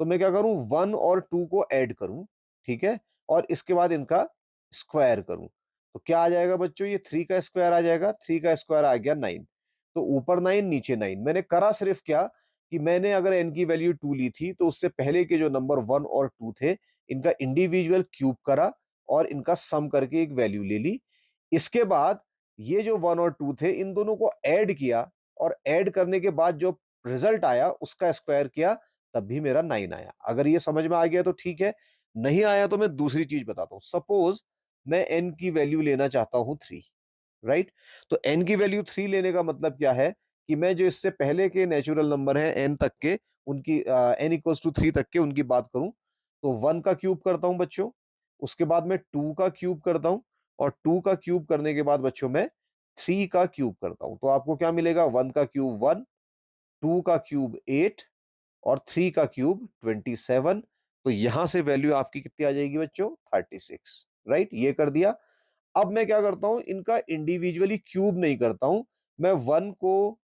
तो मैं क्या करूं 1 और 2 को ऐड करूं। ठीक है। और इसके बाद इनका स्क्वायर करूं। तो क्या आ जाएगा बच्चों? ये 3 का स्क्वायर आ जाएगा। 3 का स्क्वायर आ गया 9। तो ऊपर 9 नीचे 9। मैंने करा सिर्फ क्या कि मैंने अगर n की वैल्यू 2 ली थी तो उससे पहले के जो नंबर 1 और 2 थे, इनका इंडिविजुअल क्यूब करा और इनका सम करके एक वैल्यू ले ली। इसके बाद ये जो 1 और 2 थे, इन दोनों को ऐड किया, और ऐड करने के बाद जो रिजल्ट आया उसका स्क्वायर किया, तब भी मेरा 9 आया। अगर ये समझ में आ गया तो ठीक है, नहीं आया तो मैं दूसरी चीज बताता हूं। सपोज मैं n की वैल्यू लेना चाहता हूं 3, राइट? तो n की वैल्यू 3 लेने का मतलब क्या है कि मैं जो इससे पहले के नेचुरल नंबर हैं n तक के, उनकी n इक्वल्स टू 3 तक के, उनकी बात करूं तो 1 का क्यूब करता हूं बच्चों, उसके बाद मैं 2 का क्यूब करता हूं, और 2 का क्यूब करने के बाद बच्चों मैं 3 का क्यूब करता हूं। तो आपको क्या मिलेगा? 1 का क्यूब 1, 2 का क्यूब 8, और 3 का क्यूब 27। तो यहां से वैल्यू आपकी कितनी आ जाएगी बच्चों? 36। राइट? ये कर दिया। अब मैं क्या करता हूं, इनका इंडिविजुअली क्यूब नहीं करता हूं, मैं 1 को,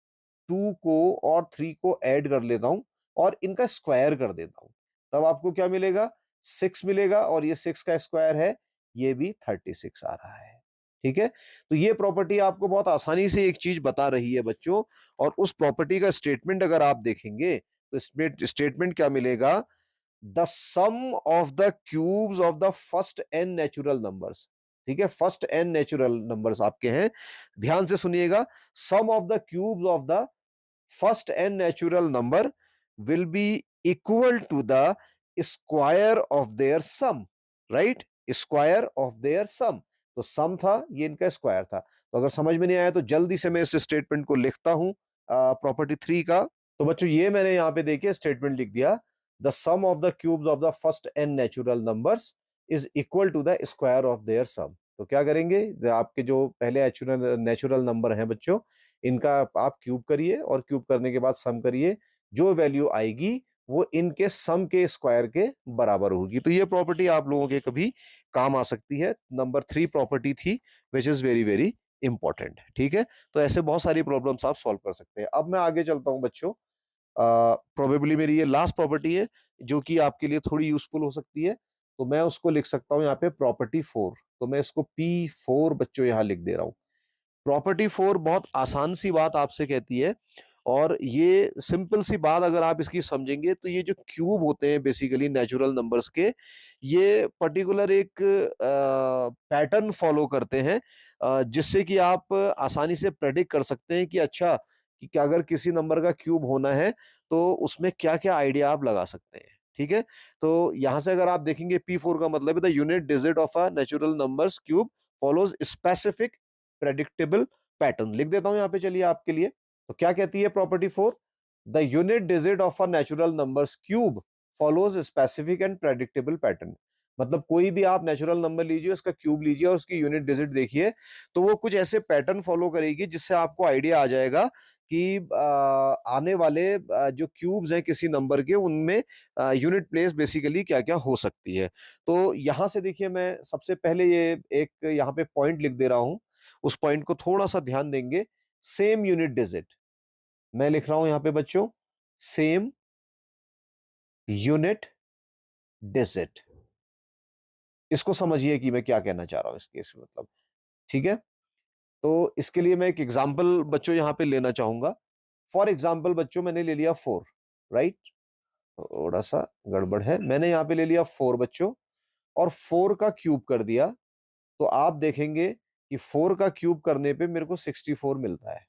2 को और 3 को ऐड कर लेता हूं और इनका स्क्वायर कर देता हूं। तब आपको क्या मिलेगा? 6 मिलेगा, और ये 6 का स्क्वायर है, ये भी 36 आ रहा है। ठीक है। तो ये प्रॉपर्टी आपको बहुत आसानी से एक चीज बता रही है बच्चों, और उस प्रॉपर्टी का स्टेटमेंट अगर आप देखेंगे तो स्टेटमेंट क्या मिलेगा? The sum of the cubes of the first n natural numbers. ठीक है। फर्स्ट एन नेचुरल नंबर्स आपके हैं, ध्यान से सुनिएगा। Sum of the cubes of the first n natural number will be equal to the square of their sum. Right? Square of their sum. तो sum था, ये इनका स्क्वायर था। तो अगर समझ में नहीं आया तो जल्दी से मैं इस स्टेटमेंट को लिखता हूं प्रॉपर्टी 3 का। तो बच्चों ये मैंने यहां पे देखिए स्टेटमेंट लिख दिया। The sum of the cubes of the first n natural numbers is equal to the square of their sum. तो क्या करेंगे? आपके जो पहले नेचुरल नंबर हैं बच्चों, इनका आप क्यूब करिए, और क्यूब करने के बाद सम करिए। जो वैल्यू आएगी वो इनके सम के स्क्वायर के बराबर होगी। तो ये प्रॉपर्टी आप लोगों के कभी काम आ सकती है। नंबर 3 प्रॉपर्टी थी, which is very very important. ठीक है। तो ऐसे बहुत सारी प्रॉब्लम्स आप सॉल्व कर सकते हैं। अब मैं आगे चलता हूं बच्चों। प्रोबेबली मेरी ये लास्ट प्रॉपर्टी है जो कि आपके लिए थोड़ी यूजफुल हो सकती है। तो मैं उसको लिख सकता हूं यहाँ पे प्रॉपर्टी 4। तो मैं इसको P4 बच्चों यहां लिख दे रहा हूं। प्रॉपर्टी 4 बहुत आसान सी बात आपसे कहती है, और ये सिंपल सी बात अगर आप इसकी समझेंगे तो ये जो क्यूब होते हैं बेसिकली नेचुरल नंबर्स के, ये पर्टिकुलर एक पैटर्न फॉलो करते हैं, जिससे कि आप आसानी से प्रेडिक्ट कर सकते हैं कि अच्छा कि क्या अगर किसी नंबर का क्यूब होना है तो उसमें क्या क्या आइडिया आप लगा सकते हैं। ठीक है। तो यहां से अगर आप देखेंगे P4 का मतलब है the unit digit of a natural numbers cube follows specific predictable pattern. लिख देता हूं यहां पे चलिए आपके लिए। तो क्या कहती है property 4? The unit digit of a natural numbers cube follows specific and predictable pattern. मतलब कोई भी आप नेचुरल नंबर लीजिए, उसका क्यूब लीजिए और उसकी यूनिट डिजिट देखिए, तो वो कुछ ऐसे पैटर्न फॉलो करेगी जिससे आपको आइडिया आ जाएगा कि आने वाले जो क्यूब्स हैं किसी नंबर के, उनमें यूनिट प्लेस बेसिकली क्या क्या हो सकती है। तो यहां से देखिए, मैं सबसे पहले ये एक यहाँ पे पॉइंट लिख दे रहा हूं, उस पॉइंट को थोड़ा सा ध्यान देंगे। सेम यूनिट डिजिट, मैं लिख रहा हूं यहां पे बच्चों, सेम यूनिट डिजिट। इसको समझिए कि मैं क्या कहना चाह रहा हूं इस केस में, मतलब। ठीक है। तो इसके लिए मैं एक एग्जांपल बच्चों यहां पे लेना चाहूंगा। फॉर एग्जांपल बच्चों मैंने ले लिया 4, राइट? थोड़ा सा गड़बड़ है। मैंने यहां पे ले लिया 4 बच्चों, और 4 का क्यूब कर दिया। तो आप देखेंगे कि 4 का क्यूब करने पे मेरे को 64 मिलता है।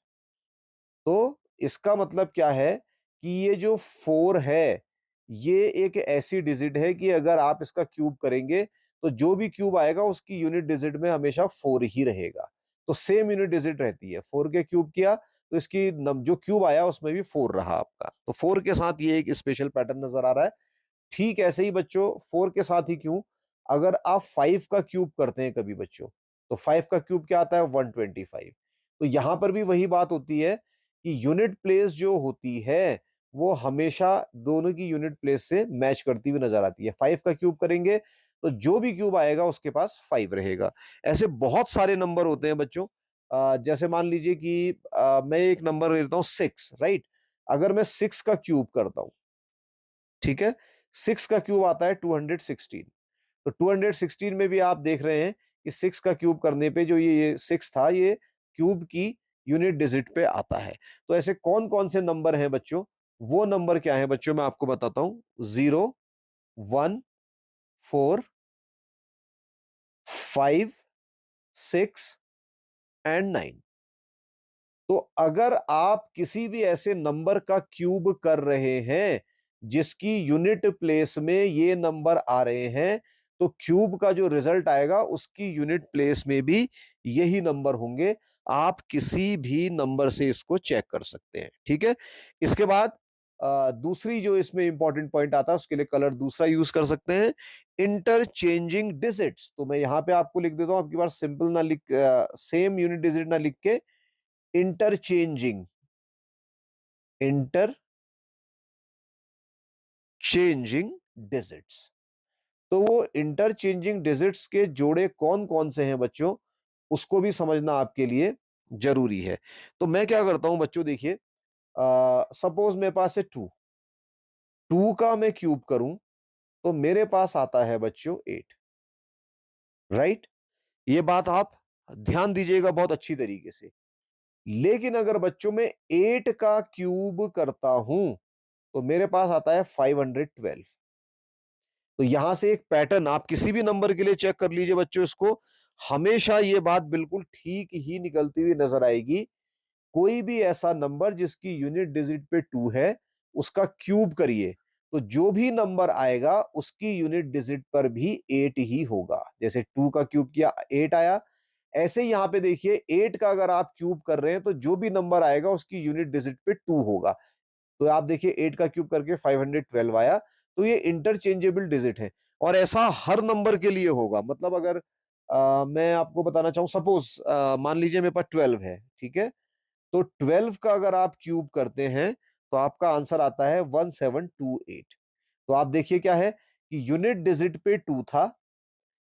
तो इसका मतलब क्या है कि ये जो 4 है, ये एक ऐसी डिजिट है कि अगर आप इसका क्यूब करेंगे तो जो भी क्यूब आएगा उसकी यूनिट डिजिट में हमेशा 4 ही रहेगा। तो सेम यूनिट डिजिट रहती है। 4 के क्यूब किया तो इसकी जो क्यूब आया उसमें भी 4 रहा आपका। तो 4 के साथ ये एक स्पेशल पैटर्न नजर आ रहा है। ठीक ऐसे ही बच्चों 4 के साथ ही क्यों, अगर आप 5 का क्यूब करते हैं कभी बच्चों, तो 5 का क्यूब क्या आता है? 125। तो यहां पर भी वही बात होती है कि यूनिट प्लेस जो होती है वो हमेशा दोनों की यूनिट प्लेस से मैच करती हुई नजर आती है। 5 का क्यूब करेंगे तो जो भी क्यूब आएगा उसके पास 5 रहेगा। ऐसे बहुत सारे नंबर होते हैं बच्चों। जैसे मान लीजिए कि मैं एक नंबर लेता हूं 6, राइट? अगर मैं 6 का क्यूब करता हूं, ठीक है, 6 का क्यूब आता है 216। तो 216 में भी आप देख रहे हैं कि 6 का क्यूब करने पे जो ये 6 था, ये क्यूब की यूनिट डिजिट पे आता है। तो ऐसे कौन कौन से नंबर हैं बच्चों? वो नंबर क्या है बच्चों, मैं आपको बताता हूं। 0, 1, 4, 5, 6 एंड 9। तो अगर आप किसी भी ऐसे नंबर का क्यूब कर रहे हैं जिसकी यूनिट प्लेस में ये नंबर आ रहे हैं, तो क्यूब का जो रिजल्ट आएगा उसकी यूनिट प्लेस में भी यही नंबर होंगे। आप किसी भी नंबर से इसको चेक कर सकते हैं, ठीक है। इसके बाद दूसरी जो इसमें इंपॉर्टेंट पॉइंट आता है, उसके लिए कलर दूसरा यूज कर सकते हैं, इंटरचेंजिंग डिजिट्स। तो मैं यहां पे आपको लिख देता हूं, आपकी बार सिंपल ना लिख, सेम यूनिट डिजिट ना लिख के इंटरचेंजिंग, इंटरचेंजिंग डिजिट्स। तो वो इंटरचेंजिंग डिजिट्स के जोड़े कौन कौन से हैं बच्चों, उसको भी समझना आपके लिए जरूरी है। तो मैं क्या करता हूं बच्चों, देखिए, सपोज मेरे पास है 2, 2 का मैं क्यूब करूं तो मेरे पास आता है बच्चों 8, राइट? ये बात आप ध्यान दीजिएगा बहुत अच्छी तरीके से। लेकिन अगर बच्चों में 8 का क्यूब करता हूं तो मेरे पास आता है 512। तो यहां से एक पैटर्न आप किसी भी नंबर के लिए चेक कर लीजिए बच्चों, इसको हमेशा ये बात बिल्कुल ठीक ही निकलती हुई नजर आएगी। कोई भी ऐसा नंबर जिसकी यूनिट डिजिट पे 2 है, उसका क्यूब करिए तो जो भी नंबर आएगा उसकी यूनिट डिजिट पर भी 8 ही होगा। जैसे 2 का क्यूब किया 8 आया, ऐसे ही यहां पे देखिए 8 का अगर आप क्यूब कर रहे हैं तो जो भी नंबर आएगा उसकी यूनिट डिजिट पे 2 होगा। तो आप देखिए 8 का क्यूब करके 512 आया। तो ये इंटरचेंजेबल डिजिट है और ऐसा हर नंबर के लिए होगा। मतलब अगर मैं आपको बताना चाहूं, सपोज मान लीजिए मेरे पास 12 है, ठीक है, तो 12 का अगर आप क्यूब करते हैं तो आपका आंसर आता है 1728। तो आप देखिए क्या है कि यूनिट डिजिट पे 2 था,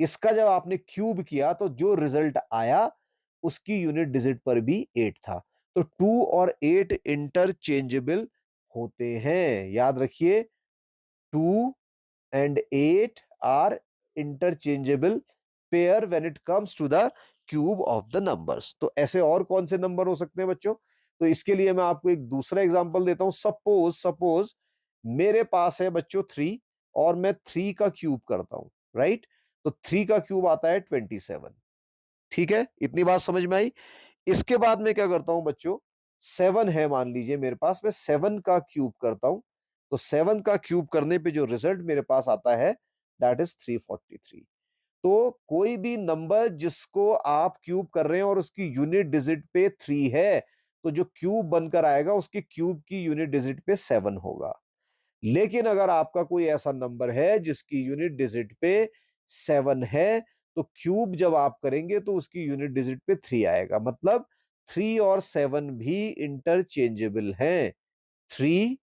इसका जब आपने क्यूब किया तो जो रिजल्ट आया उसकी यूनिट डिजिट पर भी 8 था। तो 2 और 8 इंटरचेंजेबल होते हैं, याद रखिए। 2 and 8 are interchangeable pair when it comes to the cube of the numbers। तो ऐसे और कौन से नंबर हो सकते हैं बच्चों? तो इसके लिए मैं आपको एक दूसरा एग्जांपल देता हूं। सपोज मेरे पास है बच्चों 3 और मैं 3 का क्यूब करता हूं, राइट? तो 3 का क्यूब आता है 27। ठीक है, इतनी बात समझ में आई। इसके बाद मैं क्या करता हूं बच्चों, 7 है मान लीजिए मेरे पास, मैं 7 का क्यूब करता हूं तो 7 का क्यूब करने पे जो रिजल्ट मेरे पास आता है दैट इज 343। तो कोई भी नंबर जिसको आप क्यूब कर रहे हैं और उसकी यूनिट डिजिट पे 3 है, तो जो क्यूब बनकर आएगा उसके क्यूब की यूनिट डिजिट पे 7 होगा। लेकिन अगर आपका कोई ऐसा नंबर है जिसकी यूनिट डिजिट पे 7 है, तो क्यूब जब आप करेंगे तो उसकी यूनिट डिजिट पे 3 आएगा। मतलब 3 और 7 भी इंटरचेंजेबल हैं। 3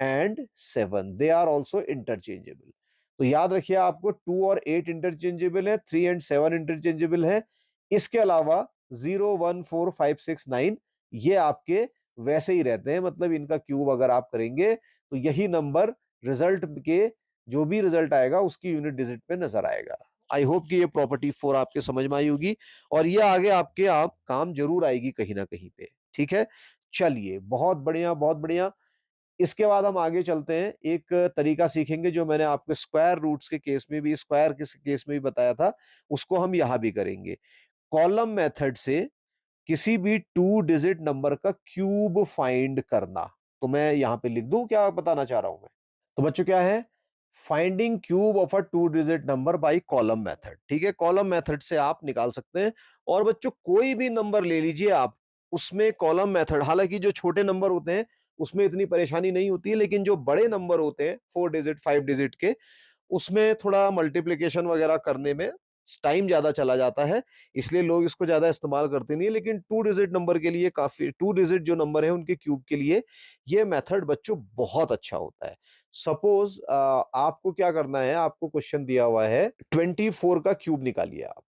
and 7 they are also interchangeable. तो याद रखिए, आपको 2 और 8 इंटरचेंजेबल है, 3 एंड 7 इंटरचेंजेबल है। इसके अलावा 0, 1, 4, 5, 6, 9 ये आपके वैसे ही रहते हैं। मतलब इनका क्यूब अगर आप करेंगे तो यही नंबर रिजल्ट के, जो भी रिजल्ट आएगा उसकी यूनिट डिजिट पे नजर आएगा। आई होप कि ये प्रॉपर्टी 4 आपके समझ में आई होगी और ये आगे आपके आप काम जरूर आएगी कहीं ना कहीं पे। ठीक है, चलिए, बहुत बढ़िया बहुत बढ़िया। इसके बाद हम आगे चलते हैं, एक तरीका सीखेंगे जो मैंने आपको स्क्वायर रूट्स के केस में भी, स्क्वायर के केस में भी बताया था, उसको हम यहां भी करेंगे। कॉलम मेथड से किसी भी 2 डिजिट नंबर का क्यूब फाइंड करना। तो मैं यहां पे लिख दूं क्या बताना चाह रहा हूं मैं? तो बच्चों क्या है, finding cube of a 2 digit number by column method. ठीक है, कॉलम मेथड से आप निकाल सकते हैं। और बच्चों कोई भी नंबर ले लीजिए आप, उसमें कॉलम मेथड, हालांकि जो छोटे नंबर होते हैं उसमें इतनी परेशानी नहीं होती है, लेकिन जो बड़े नंबर होते हैं 4 डिजिट 5 डिजिट के, उसमें थोड़ा मल्टीप्लिकेशन वगैरह करने में टाइम ज्यादा चला जाता है, इसलिए लोग इसको ज्यादा इस्तेमाल करते नहीं है। लेकिन 2 डिजिट नंबर के लिए काफी, 2 डिजिट जो नंबर है उनके क्यूब के लिए ये मेथड बच्चों बहुत अच्छा होता है। सपोज आपको क्या करना है, आपको क्वेश्चन दिया हुआ है 24 का क्यूब निकालिए आप।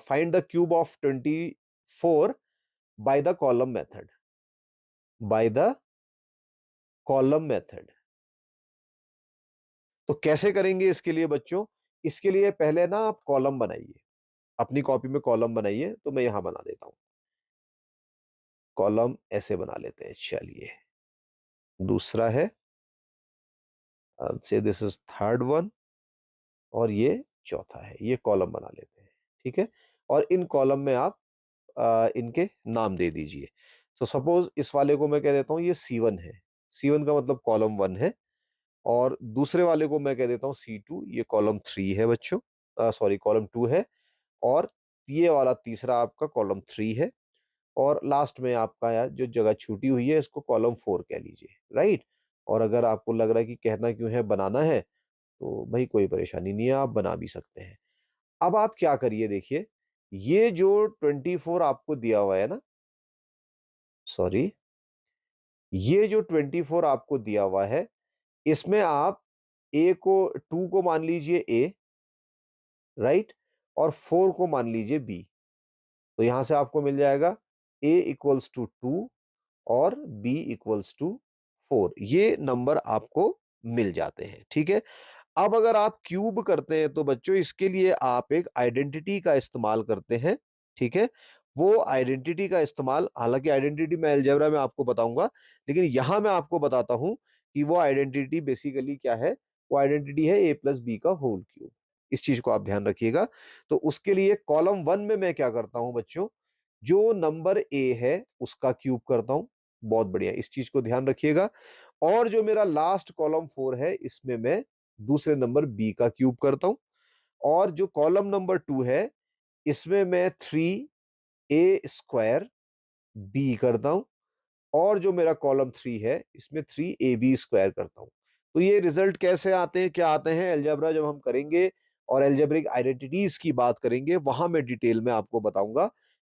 Find the cube of 24 by the column method, by the column method. तो कैसे करेंगे इसके लिए बच्चों, इसके लिए पहले ना आप कॉलम बनाइए, अपनी कॉपी में कॉलम बनाइए। तो मैं यहां बना देता हूं कॉलम, ऐसे बना लेते हैं। चलिए, दूसरा है, से दिस इज थर्ड वन, और ये चौथा है। ये कॉलम बना लेते हैं, ठीक है। और इन कॉलम में आप इनके नाम दे दीजिए। तो सपोज इस वाले को मैं कह देता हूं ये C1 है, C1 का मतलब कॉलम 1 है। और दूसरे वाले को मैं कह देता हूं C2, ये कॉलम 3 है बच्चों, सॉरी कॉलम 2 है। और ये वाला तीसरा आपका कॉलम 3 है। और लास्ट में आपका यार जो जगह छूटी हुई है इसको कॉलम 4 कह लीजिए, राइट। और अगर आपको लग रहा है कि कहना क्यों है, बनाना है, तो भाई कोई परेशानी नहीं है, आप बना भी सकते हैं। अब आप क्या करिए, देखिए ये जो 24 आपको दिया हुआ है ना, सॉरी, ये जो 24 आपको दिया हुआ है, इसमें आप ए को, 2 को मान लीजिए ए, राइट, और 4 को मान लीजिए बी। तो यहां से आपको मिल जाएगा ए इक्वल्स टू 2 और b इक्वल्स टू 4। ये नंबर आपको मिल जाते हैं, ठीक है। अब अगर आप क्यूब करते हैं तो बच्चों इसके लिए आप एक आइडेंटिटी का इस्तेमाल करते हैं, ठीक है। वो आइडेंटिटी का इस्तेमाल, हालांकि आइडेंटिटी मैं अलजेब्रा में आपको बताऊंगा, लेकिन यहां मैं आपको बताता हूं कि वो आइडेंटिटी बेसिकली क्या है। वो आइडेंटिटी है a प्लस बी का होल क्यूब। इस चीज को आप ध्यान रखिएगा। तो उसके लिए कॉलम 1 में मैं क्या करता हूं बच्चों, जो नंबर a है उसका क्यूब करता हूं। बहुत बढ़िया, इस चीज को ध्यान रखिएगा। और जो मेरा लास्ट कॉलम 4 है, इसमें मैं दूसरे नंबर बी का क्यूब करता हूं। और जो कॉलम नंबर 2 है, इसमें मैं 3a² बी करता हूं। और जो मेरा कॉलम 3 है, इसमें 3ab² करता हूं। तो ये रिजल्ट कैसे आते हैं, क्या आते हैं, अलजेब्रा जब हम करेंगे और अलजेब्रिक आइडेंटिटीज की बात करेंगे, वहां मैं डिटेल में आपको बताऊंगा।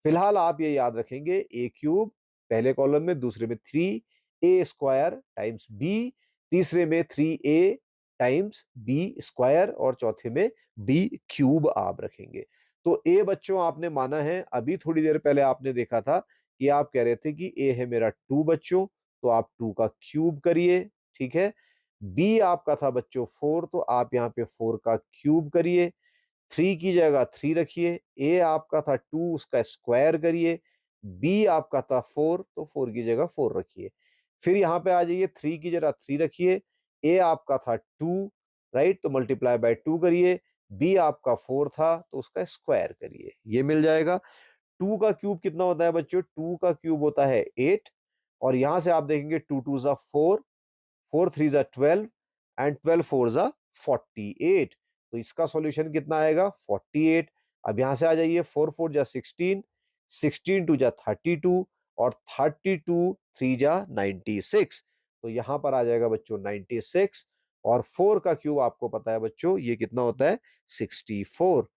फिलहाल आप ये याद रखेंगे, ए क्यूब पहले कॉलम में, दूसरे में 3a² टाइम्स बी, तीसरे में 3a टाइम्स b² और चौथे में b³ आप रखेंगे। तो ए बच्चों आपने माना है, अभी थोड़ी देर पहले आपने देखा था कि आप कह रहे थे कि ए है मेरा 2 बच्चों, तो आप 2 का क्यूब करिए, ठीक है। बी आपका था बच्चों 4, तो आप यहाँ पे 4 का क्यूब करिए। 3 की जगह 3 रखिए। ए आपका था 2, उसका स्क्वायर करिए। बी आपका था 4, तो 4 की जगह 4 रखिए। फिर यहाँ पे आ जाइए, 3 की जगह 3 रखिए। ए आपका था 2, राइट, तो मल्टीप्लाई बाय 2 करिए। बी आपका 4 था, तो उसका स्क्वायर करिए, ये मिल जाएगा। 2 का क्यूब कितना होता है बच्चों, 2 का क्यूब होता है 8। और यहां से आप देखेंगे 2 2 जा 4, 4 3 जा 12, एंड 12 4 जा 48। तो इसका सॉल्यूशन कितना आएगा, 48। अब यहां से आ जाइए, 4 4 जा 16, 16 2 जा 32, और 32 3 जा 96। तो यहां पर आ जाएगा बच्चों 96। और 4 का क्यूब आपको पता है बच्चों ये कितना होता है, 64।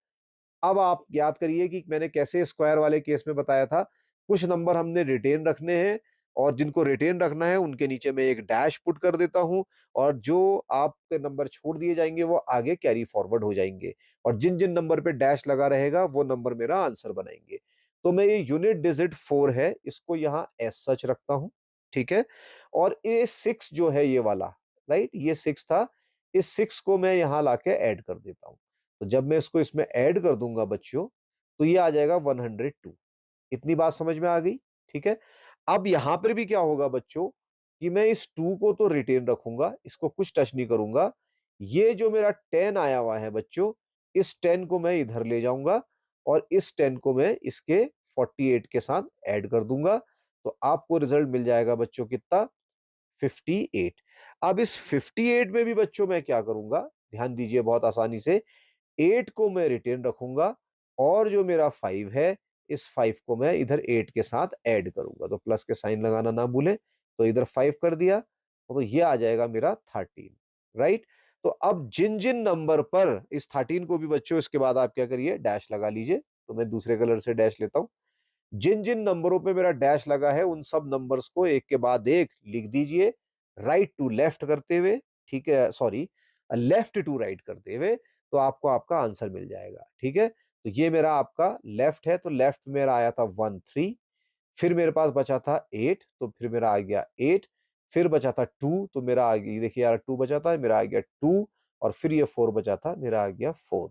अब आप याद करिए कि मैंने कैसे स्क्वायर वाले केस में बताया था, कुछ नंबर हमने रिटेन रखने हैं, और जिनको रिटेन रखना है उनके नीचे मैं एक डैश पुट कर देता हूं, और जो आपके नंबर छोड़ दिए जाएंगे वो आगे कैरी फॉरवर्ड हो जाएंगे, और जिन जिन नंबर पे डैश लगा रहेगा वो नंबर मेरा आंसर बनाएंगे। तो मैं ये यूनिट डिजिट 4 है, इसको यहाँ एज सच रखता हूं, ठीक है। और ये 6 जो है ये वाला, राइट, ये 6 था, इस 6 को मैं यहाँ लाके ऐड कर देता हूं। तो जब मैं इसको इसमें ऐड कर दूंगा बच्चों, तो ये आ जाएगा 102। इतनी बात समझ में आ गई, ठीक है। अब यहां पर भी क्या होगा बच्चों, कि मैं इस 2 को तो रिटेन रखूंगा, इसको कुछ टच नहीं करूंगा। ये जो मेरा 10 आया हुआ है बच्चों, इस 10 को मैं इधर ले जाऊंगा, और इस 10 को मैं इसके 48 के साथ ऐड कर दूंगा। तो आपको रिजल्ट मिल जाएगा बच्चों कितना, 58। अब इस 58 में भी बच्चों मैं क्या करूंगा, ध्यान दीजिए बहुत आसानी से, 8 को मैं रिटेन रखूंगा, और जो मेरा 5 है, इस 5 को मैं इधर 8 के साथ ऐड करूंगा। तो प्लस के साइन लगाना ना भूलें। तो इधर 5 कर दिया, तो ये आ जाएगा मेरा 13, राइट। तो अब जिन जिन नंबर पर, इस 13 को भी बच्चों इसके बाद आप क्या करिए, डैश लगा लीजिए। तो मैं दूसरे कलर से डैश लेता हूं। जिन जिन नंबरों पे मेरा डैश लगा है उन सब नंबर्स को एक के बाद एक लिख दीजिए, राइट टू लेफ्ट करते हुए। ठीक है, सॉरी, लेफ्ट टू राइट करते हुए। तो आपको आपका आंसर मिल जाएगा। ठीक है, तो ये मेरा आपका लेफ्ट है, तो लेफ्ट मेरा आया था 1 3। फिर मेरे पास बचा था 8, तो फिर मेरा आ गया 8। फिर बचा था 2, तो मेरा आ गया, देखिए यार 2 बचा था, मेरा आ गया 2। और फिर ये 4 बचा था, मेरा आ गया 4।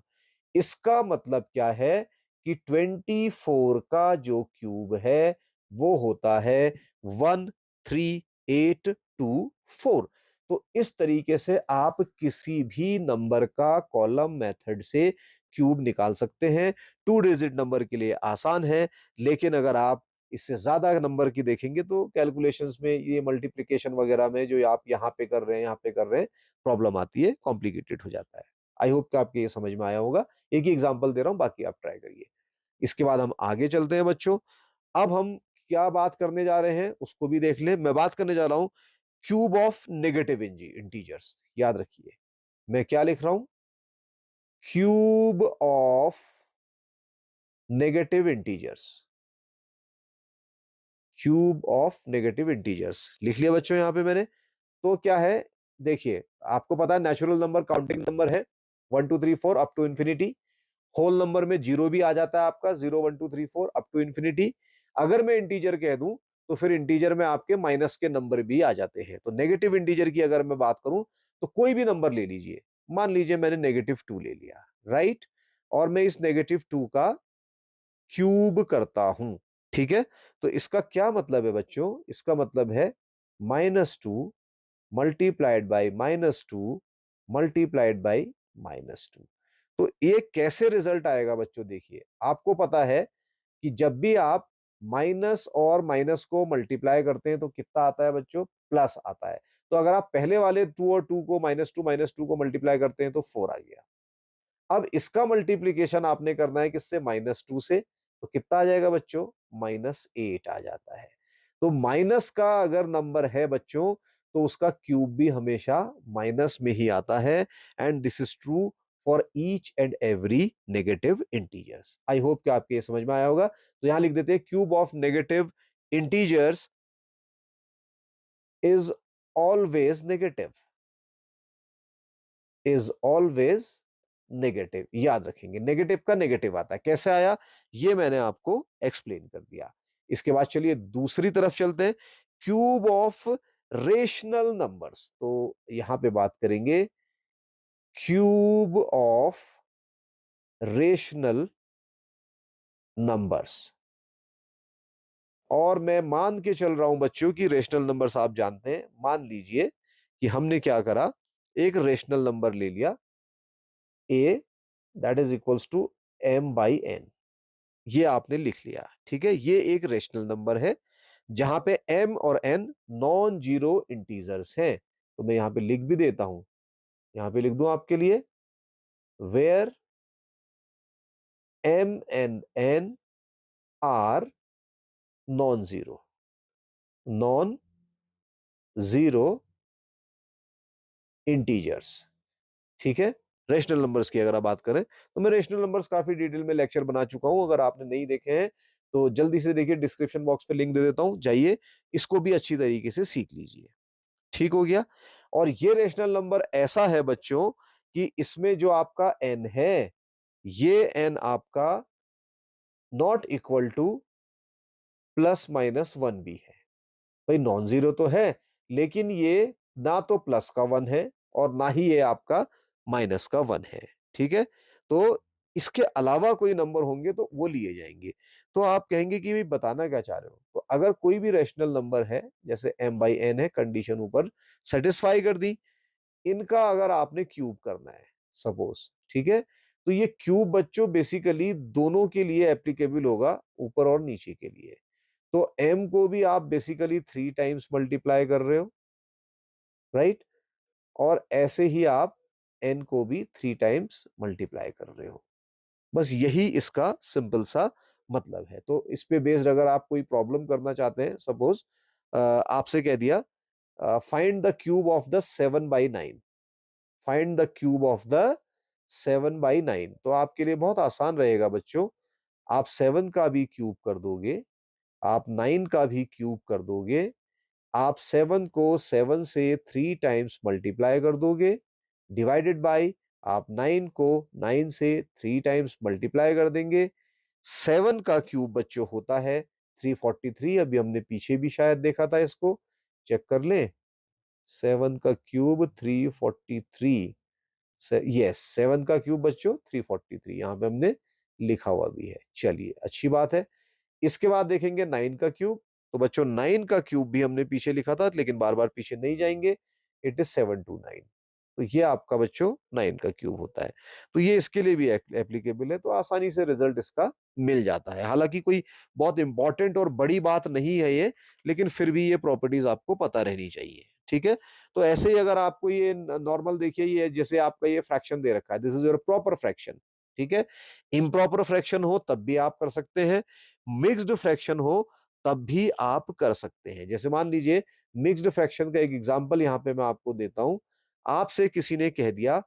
इसका मतलब क्या है कि 24 का जो क्यूब है वो होता है 13824। तो इस तरीके से आप किसी भी नंबर का कॉलम मेथड से क्यूब निकाल सकते हैं। 2 डिजिट नंबर के लिए आसान है, लेकिन अगर आप इससे ज्यादा नंबर की देखेंगे तो कैलकुलेशंस में, ये मल्टीप्लिकेशन वगैरह में जो आप यहाँ पे कर रहे हैं, यहाँ पे कर रहे हैं, प्रॉब्लम आती है, कॉम्प्लिकेटेड हो जाता है। आई होप कि आपके ये समझ में आया होगा। एक ही एग्जांपल दे रहा हूं, बाकी आप ट्राई करिए। इसके बाद हम आगे चलते हैं बच्चों। अब हम क्या बात करने जा रहे हैं उसको भी देख लें। मैं बात करने जा रहा हूं क्यूब ऑफ नेगेटिव इंटीजर्स। याद रखिए, मैं क्या लिख रहा हूं, cube of negative integers. Cube of negative integers लिख लिया बच्चों यहां पे मैंने। तो क्या है, देखिए आपको पता है नेचुरल नंबर काउंटिंग नंबर है 1 2 3 4 up to infinity. Whole number में जीरो भी आ जाता है आपका, 0 1 2 3 4 अप टू इंफिनिटी। अगर मैं इंटीजर कह दूं तो फिर इंटीजर में आपके माइनस के नंबर भी आ जाते हैं। तो नेगेटिव इंटीजर की अगर मैं बात करूं तो कोई भी नंबर ले लीजिए। मान लीजिए मैंने -2 ले लिया, राइट, और मैं इस -2 का क्यूब करता हूं। ठीक है, तो इसका क्या मतलब है बच्चों, इसका मतलब है -2 मल्टीप्लाइड बाई -2 मल्टीप्लाइड बाई -2। तो ये कैसे रिजल्ट आएगा बच्चों, देखिए आपको पता है कि जब भी आप माइनस और माइनस को मल्टीप्लाई करते हैं तो कितना आता है बच्चों, प्लस आता है। तो अगर आप पहले वाले 2 और 2 को -2 को मल्टीप्लाई करते हैं तो 4 आ गया। अब इसका मल्टीप्लीकेशन आपने करना है किससे, -2 से। तो कितना आ जाएगा बच्चों, -8 आ जाता है। तो माइनस का अगर नंबर है बच्चों तो उसका क्यूब भी हमेशा माइनस में ही आता है। And this is true for each and every negative integers. I hope कि आपके ये समझ में आया होगा। तो यहां लिख देते हैं cube of negative integers is always negative. Is always negative. याद रखेंगे, नेगेटिव का नेगेटिव आता है। कैसे आया ये मैंने आपको एक्सप्लेन कर दिया। इसके बाद चलिए दूसरी तरफ चलते हैं, क्यूब ऑफ रेशनल नंबर्स। तो यहां पे बात करेंगे क्यूब ऑफ रेशनल नंबर्स। और मैं मान के चल रहा हूं बच्चों की रेशनल नंबर्स आप जानते हैं। मान लीजिए कि हमने क्या करा, एक रेशनल नंबर ले लिया a, that is equals to m/n। ये आपने लिख लिया। ठीक है, ये एक रेशनल नंबर है जहां पे m और n नॉन जीरो इंटीजर्स हैं। तो मैं यहां पे लिख भी देता हूं, यहां पे लिख दूं आपके लिए, where m and n are non zero. Non zero integers. ठीक है, रेशनल नंबर्स की अगर आप बात करें तो मैं रेशनल नंबर्स काफी डिटेल में लेक्चर बना चुका हूं। अगर आपने नहीं देखे हैं तो जल्दी से देखिए, डिस्क्रिप्शन बॉक्स पे लिंक दे देता हूं, जाइए इसको भी अच्छी तरीके से सीख लीजिए। ठीक हो गया। और ये रेशनल नंबर ऐसा है बच्चों कि इसमें जो आपका n है, ये n आपका नॉट इक्वल टू +-1 भी है। भाई नॉन जीरो तो है, लेकिन ये ना तो प्लस का 1 है और ना ही ये आपका माइनस का 1 है। ठीक है, तो इसके अलावा कोई नंबर होंगे तो वो लिए जाएंगे। तो आप कहेंगे कि भाई बताना क्या चाह रहे हो। तो अगर कोई भी रेशनल नंबर है, जैसे m/n है, कंडीशन ऊपर सेटिस्फाई कर दी, इनका अगर आपने क्यूब करना है सपोज, ठीक है, तो ये क्यूब बच्चों बेसिकली दोनों के लिए एप्लीकेबल होगा, ऊपर और नीचे के लिए। तो m को भी आप बेसिकली 3 टाइम्स मल्टीप्लाई कर रहे हो, राइट, और ऐसे ही आप n को भी 3 टाइम्स मल्टीप्लाई कर रहे हो। बस यही इसका सिंपल सा मतलब है। तो इस पे बेस्ड अगर आप कोई प्रॉब्लम करना चाहते हैं, सपोज आपसे कह दिया find the cube of the 7/9, find the cube of the 7/9। तो आपके लिए बहुत आसान रहेगा बच्चों, आप 7 का भी क्यूब कर दोगे, आप 9 का भी क्यूब कर दोगे, आप 7 को 7 से 3 टाइम्स मल्टीप्लाई कर दोगे, डिवाइडेड बाय आप 9 को 9 से 3 टाइम्स मल्टीप्लाई कर देंगे। 7 का क्यूब बच्चों होता है 343। अभी हमने पीछे भी शायद देखा था, इसको चेक कर लें। 7 का क्यूब 343। यस, 7 का क्यूब बच्चों 343, यहां पे हमने लिखा हुआ भी है। चलिए, अच्छी बात है। इसके बाद देखेंगे 9 का क्यूब। तो बच्चों 9 का क्यूब भी हमने पीछे लिखा था, लेकिन बार बार पीछे नहीं जाएंगे। It is 729। तो ये आपका बच्चों 9 का क्यूब होता है। तो ये इसके लिए भी एप्लीकेबल है, तो आसानी से रिजल्ट इसका मिल जाता है। हालांकि कोई बहुत इंपॉर्टेंट और बड़ी बात नहीं है ये, लेकिन फिर भी ये प्रॉपर्टीज आपको पता रहनी चाहिए। ठीक है, तो ऐसे ही अगर आपको ये नॉर्मल देखिए, ये जैसे आपका ये फ्रैक्शन दे रखा है, this is your proper fraction. ठीक है, इम्प्रॉपर फ्रैक्शन हो तब भी आप कर सकते हैं, मिक्स्ड फ्रैक्शन हो तब भी आप कर सकते हैं। जैसे मान लीजिए मिक्स्ड फ्रैक्शन का एक एग्जांपल यहां पे मैं आपको देता हूं। आपसे किसी ने कह दिया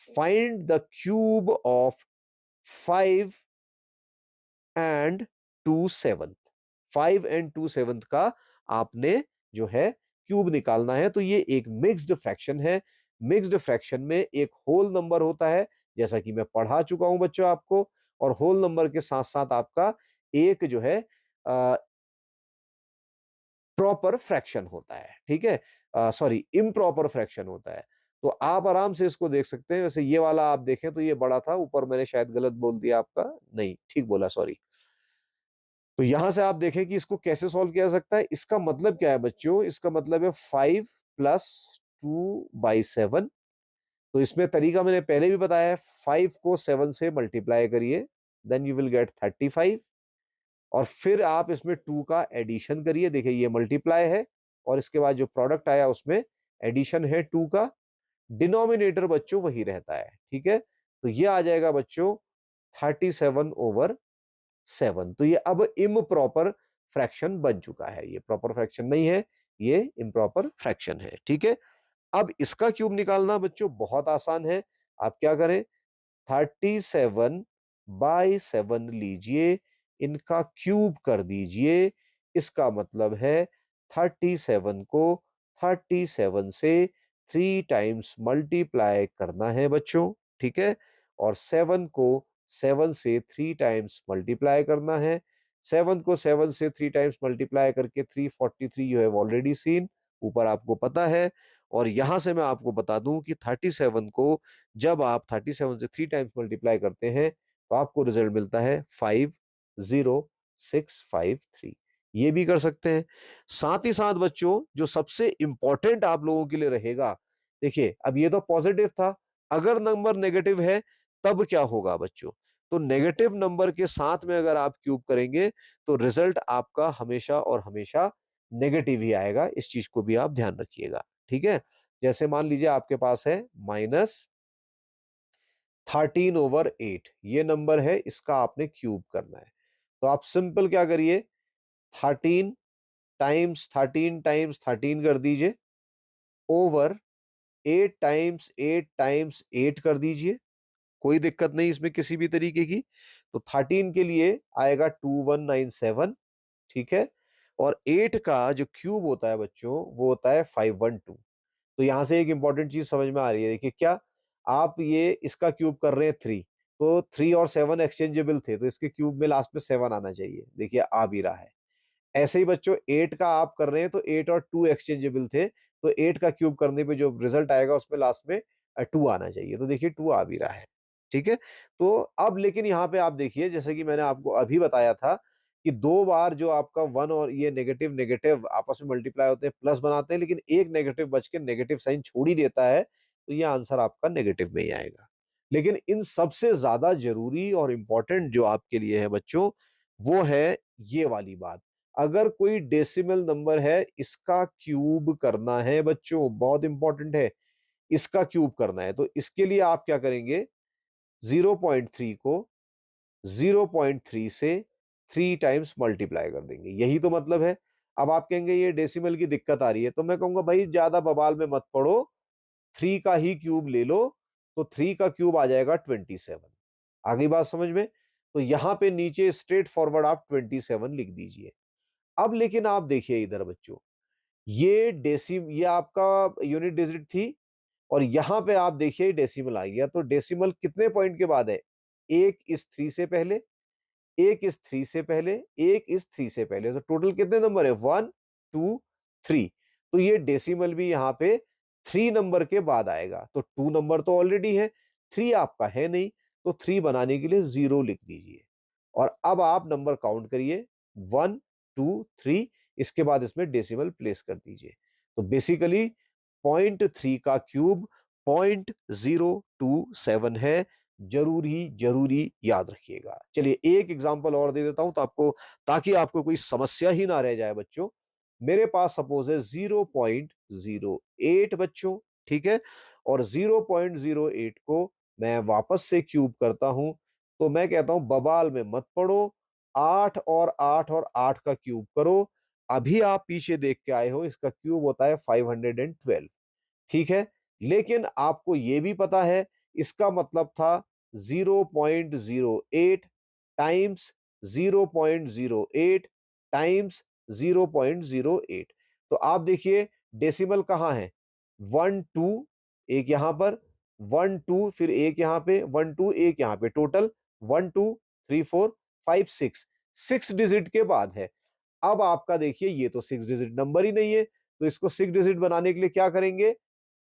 find the cube of 5 and 2/7। 5 and 2/7 का आपने जो है क्यूब निकालना है। तो ये एक मिक्स्ड फ्रैक्शन है। मिक्स्ड फ्रैक्शन में एक होल नंबर होता है, जैसा कि मैं पढ़ा चुका हूं बच्चों आपको, और होल नंबर के साथ साथ आपका एक जो है प्रॉपर फ्रैक्शन होता है। ठीक है, सॉरी, इम्प्रॉपर फ्रैक्शन होता है। तो आप आराम से इसको देख सकते हैं। वैसे ये वाला आप देखें तो ये बड़ा था, ऊपर मैंने शायद गलत बोल दिया आपका, नहीं ठीक बोला, सॉरी। तो यहां से आप देखें कि इसको कैसे सॉल्व किया जा सकता है। इसका मतलब क्या है बच्चों, इसका मतलब है 5 प्लस 2/7। तो इसमें तरीका मैंने पहले भी बताया है, 5 को 7 से मल्टीप्लाई करिए, देन यू विल गेट 35। और फिर आप इसमें 2 का एडिशन करिए। देखिए ये मल्टीप्लाई है, और इसके बाद जो प्रोडक्ट आया उसमें एडिशन है 2 का। डिनोमिनेटर बच्चों वही रहता है। ठीक है, तो ये आ जाएगा बच्चों 37/7। तो ये अब इम्प्रॉपर फ्रैक्शन बन चुका है, ये प्रॉपर फ्रैक्शन नहीं है, ये इम्प्रॉपर फ्रैक्शन है। ठीक है, अब इसका क्यूब निकालना बच्चों बहुत आसान है। आप क्या करें, 37/7 लीजिए, इनका क्यूब कर दीजिए। इसका मतलब है 37 को 37 से 3 टाइम्स मल्टीप्लाई करना है बच्चों। ठीक है, और 7 को 7 से 3 टाइम्स मल्टीप्लाई करना है। 7 को 7 से 3 टाइम्स मल्टीप्लाई करके 343 यू हैव ऑलरेडी सीन, ऊपर आपको पता है। और यहां से मैं आपको बता दूं कि 37 को जब आप 37 से 3 टाइम्स मल्टीप्लाई करते हैं तो आपको रिजल्ट मिलता है 50653। ये भी कर सकते हैं। साथ ही साथ बच्चों जो सबसे इंपॉर्टेंट आप लोगों के लिए रहेगा, देखिए अब ये तो पॉजिटिव था, अगर नंबर नेगेटिव है तब क्या होगा बच्चों। तो नेगेटिव नंबर के साथ में अगर आप क्यूब करेंगे तो रिजल्ट आपका हमेशा और हमेशा नेगेटिव ही आएगा। इस चीज को भी आप ध्यान रखिएगा। ठीक है, जैसे मान लीजिए आपके पास है -13/8, ये नंबर है, इसका आपने क्यूब करना है। तो आप सिंपल क्या करिए, 13 टाइम्स 13 टाइम्स 13 कर दीजिए, ओवर 8 टाइम्स 8 टाइम्स 8 कर दीजिए। कोई दिक्कत नहीं इसमें किसी भी तरीके की। तो 13 के लिए आएगा 2197। ठीक है, और 8 का जो क्यूब होता है बच्चों वो होता है 512। तो यहां से एक इंपॉर्टेंट चीज समझ में आ रही है। देखिए क्या, आप ये इसका क्यूब कर रहे हैं 3, तो 3 और 7 एक्सचेंजेबल थे, तो इसके क्यूब में लास्ट में 7 आना चाहिए। देखिए आ भी रहा है। ऐसे ही बच्चों 8 का आप कर रहे हैं तो 8 और 2 एक्सचेंजेबल थे, तो 8 का क्यूब करने पे जो रिजल्ट आएगा उसमें लास्ट में 2 आना चाहिए। तो देखिए 2 आ भी रहा है। ठीक है, तो अब लेकिन यहाँ पे आप देखिए, जैसे कि मैंने आपको अभी बताया था कि 2 बार जो आपका 1 और ये नेगेटिव नेगेटिव आपस में मल्टीप्लाई होते हैं, प्लस बनाते हैं, लेकिन एक नेगेटिव बच के नेगेटिव साइन छोड़ ही देता है, तो ये आंसर आपका नेगेटिव में ही आएगा। लेकिन इन सबसे ज्यादा जरूरी और इंपॉर्टेंट जो आपके लिए है बच्चों, वो है ये वाली बात। अगर कोई डेसिमल नंबर है, इसका क्यूब करना है बच्चों, बहुत इंपॉर्टेंट है, इसका क्यूब करना है। तो इसके लिए आप क्या करेंगे, 0.3 को 0.3 से 3 टाइम्स मल्टीप्लाई कर देंगे। यही तो मतलब है। अब आप कहेंगे ये डेसिमल की दिक्कत आ रही है, तो मैं कहूंगा भाई ज्यादा बवाल में मत पड़ो, 3 का ही क्यूब ले लो तो 3 का क्यूब आ जाएगा 27। आ गई बात समझ में? तो यहां पे नीचे स्ट्रेट फॉरवर्ड आप 27 लिख दीजिए। अब लेकिन आप देखिए इधर बच्चों, ये आपका यूनिट डिजिट थी और यहां पे आप देखिए डेसिमल आ गया। तो डेसिमल कितने पॉइंट के बाद है? एक इस 3 से पहले, एक इस 3 से पहले, एक इस 3 से पहले। तो टोटल कितने नंबर है? 1 2 3। तो ये डेसिमल भी यहां पे 3 नंबर के बाद आएगा। तो 2 नंबर तो ऑलरेडी है, 3 आपका है नहीं, तो 3 बनाने के लिए 0 लिख दीजिए। और अब आप नंबर काउंट करिए, 1 2 3, इसके बाद इसमें डेसिमल प्लेस कर दीजिए। तो बेसिकली 0.3 का क्यूब 0.027 है। जरूरी याद रखिएगा। चलिए एक एग्जांपल और दे देता हूं तो आपको, ताकि आपको कोई समस्या ही ना रह जाए बच्चों। मेरे पास सपोज है 0.08 बच्चों, ठीक है, और 0.08 को मैं वापस से क्यूब करता हूं। तो मैं कहता हूं बवाल में मत पड़ो, 8 और 8 और 8 का क्यूब करो। अभी आप पीछे देख के आए हो, इसका क्यूब होता है 512, ठीक है। लेकिन आपको यह भी पता है इसका मतलब था 0.08 टाइम्स 0.08 टाइम्स 0.08। तो आप देखिए डेसिमल कहां है? 1 2, एक यहां पर 1 2, फिर एक यहां पे 1 2, एक यहां पे, टोटल 1 2 3 4 5 6, 6 डिजिट के बाद है। अब आपका देखिए ये तो 6 डिजिट नंबर ही नहीं है, तो इसको 6 डिजिट बनाने के लिए क्या करेंगे?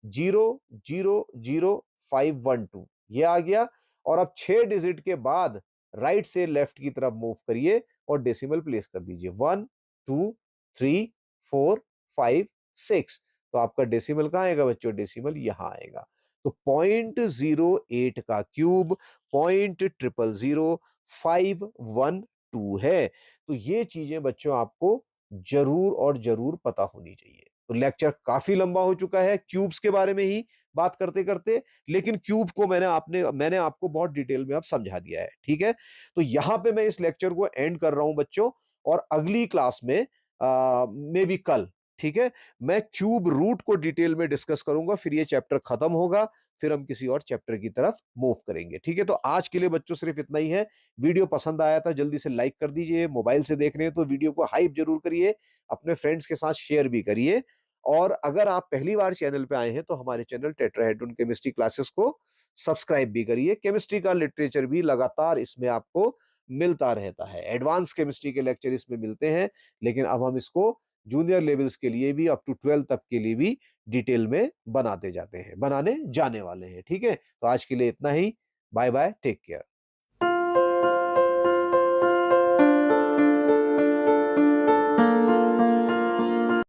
0 0 0 5 1 2 ये आ गया। और अब 6 डिजिट के बाद राइट से लेफ्ट की तरफ मूव करिए और डेसिमल प्लेस कर दीजिए, 1 2 3 4 5 6। तो आपका डेसिमल कहां आएगा बच्चों? डेसिमल यहां आएगा। तो 0.08 का क्यूब 0.0000512 है। तो ये चीजें बच्चों आपको जरूर और जरूर पता होनी चाहिए। तो लेक्चर काफी लंबा हो चुका है क्यूब्स के बारे में ही बात करते करते, लेकिन क्यूब को मैंने आपको बहुत डिटेल में अब समझा दिया है, ठीक है। तो यहां पे मैं इस लेक्चर को एंड कर रहा हूं बच्चों, और अगली क्लास में मे बी कल, ठीक है, मैं क्यूब रूट को डिटेल में डिस्कस करूंगा। फिर ये चैप्टर खत्म होगा, फिर हम किसी और चैप्टर की तरफ मूव करेंगे, ठीक है। तो आज के लिए बच्चों सिर्फ इतना ही है। वीडियो पसंद आया था जल्दी से लाइक कर दीजिए, मोबाइल से देख रहे हैं तो वीडियो को हाइप जरूर करिए, अपने फ्रेंड्स के साथ शेयर भी करिए। और अगर आप पहली बार चैनल पे आए हैं तो हमारे चैनल टेट्राहेड्रॉन केमिस्ट्री क्लासेस को सब्सक्राइब भी करिए। केमिस्ट्री का लिटरेचर भी लगातार इसमें आपको मिलता रहता है। एडवांस केमिस्ट्री के लेक्चर इसमें मिलते हैं, लेकिन अब हम इसको जूनियर लेवल्स के लिए भी, अप टू 12 तक के लिए भी डिटेल में बनाने जाने वाले हैं, ठीक है। तो आज के लिए इतना ही। Bye bye, take care.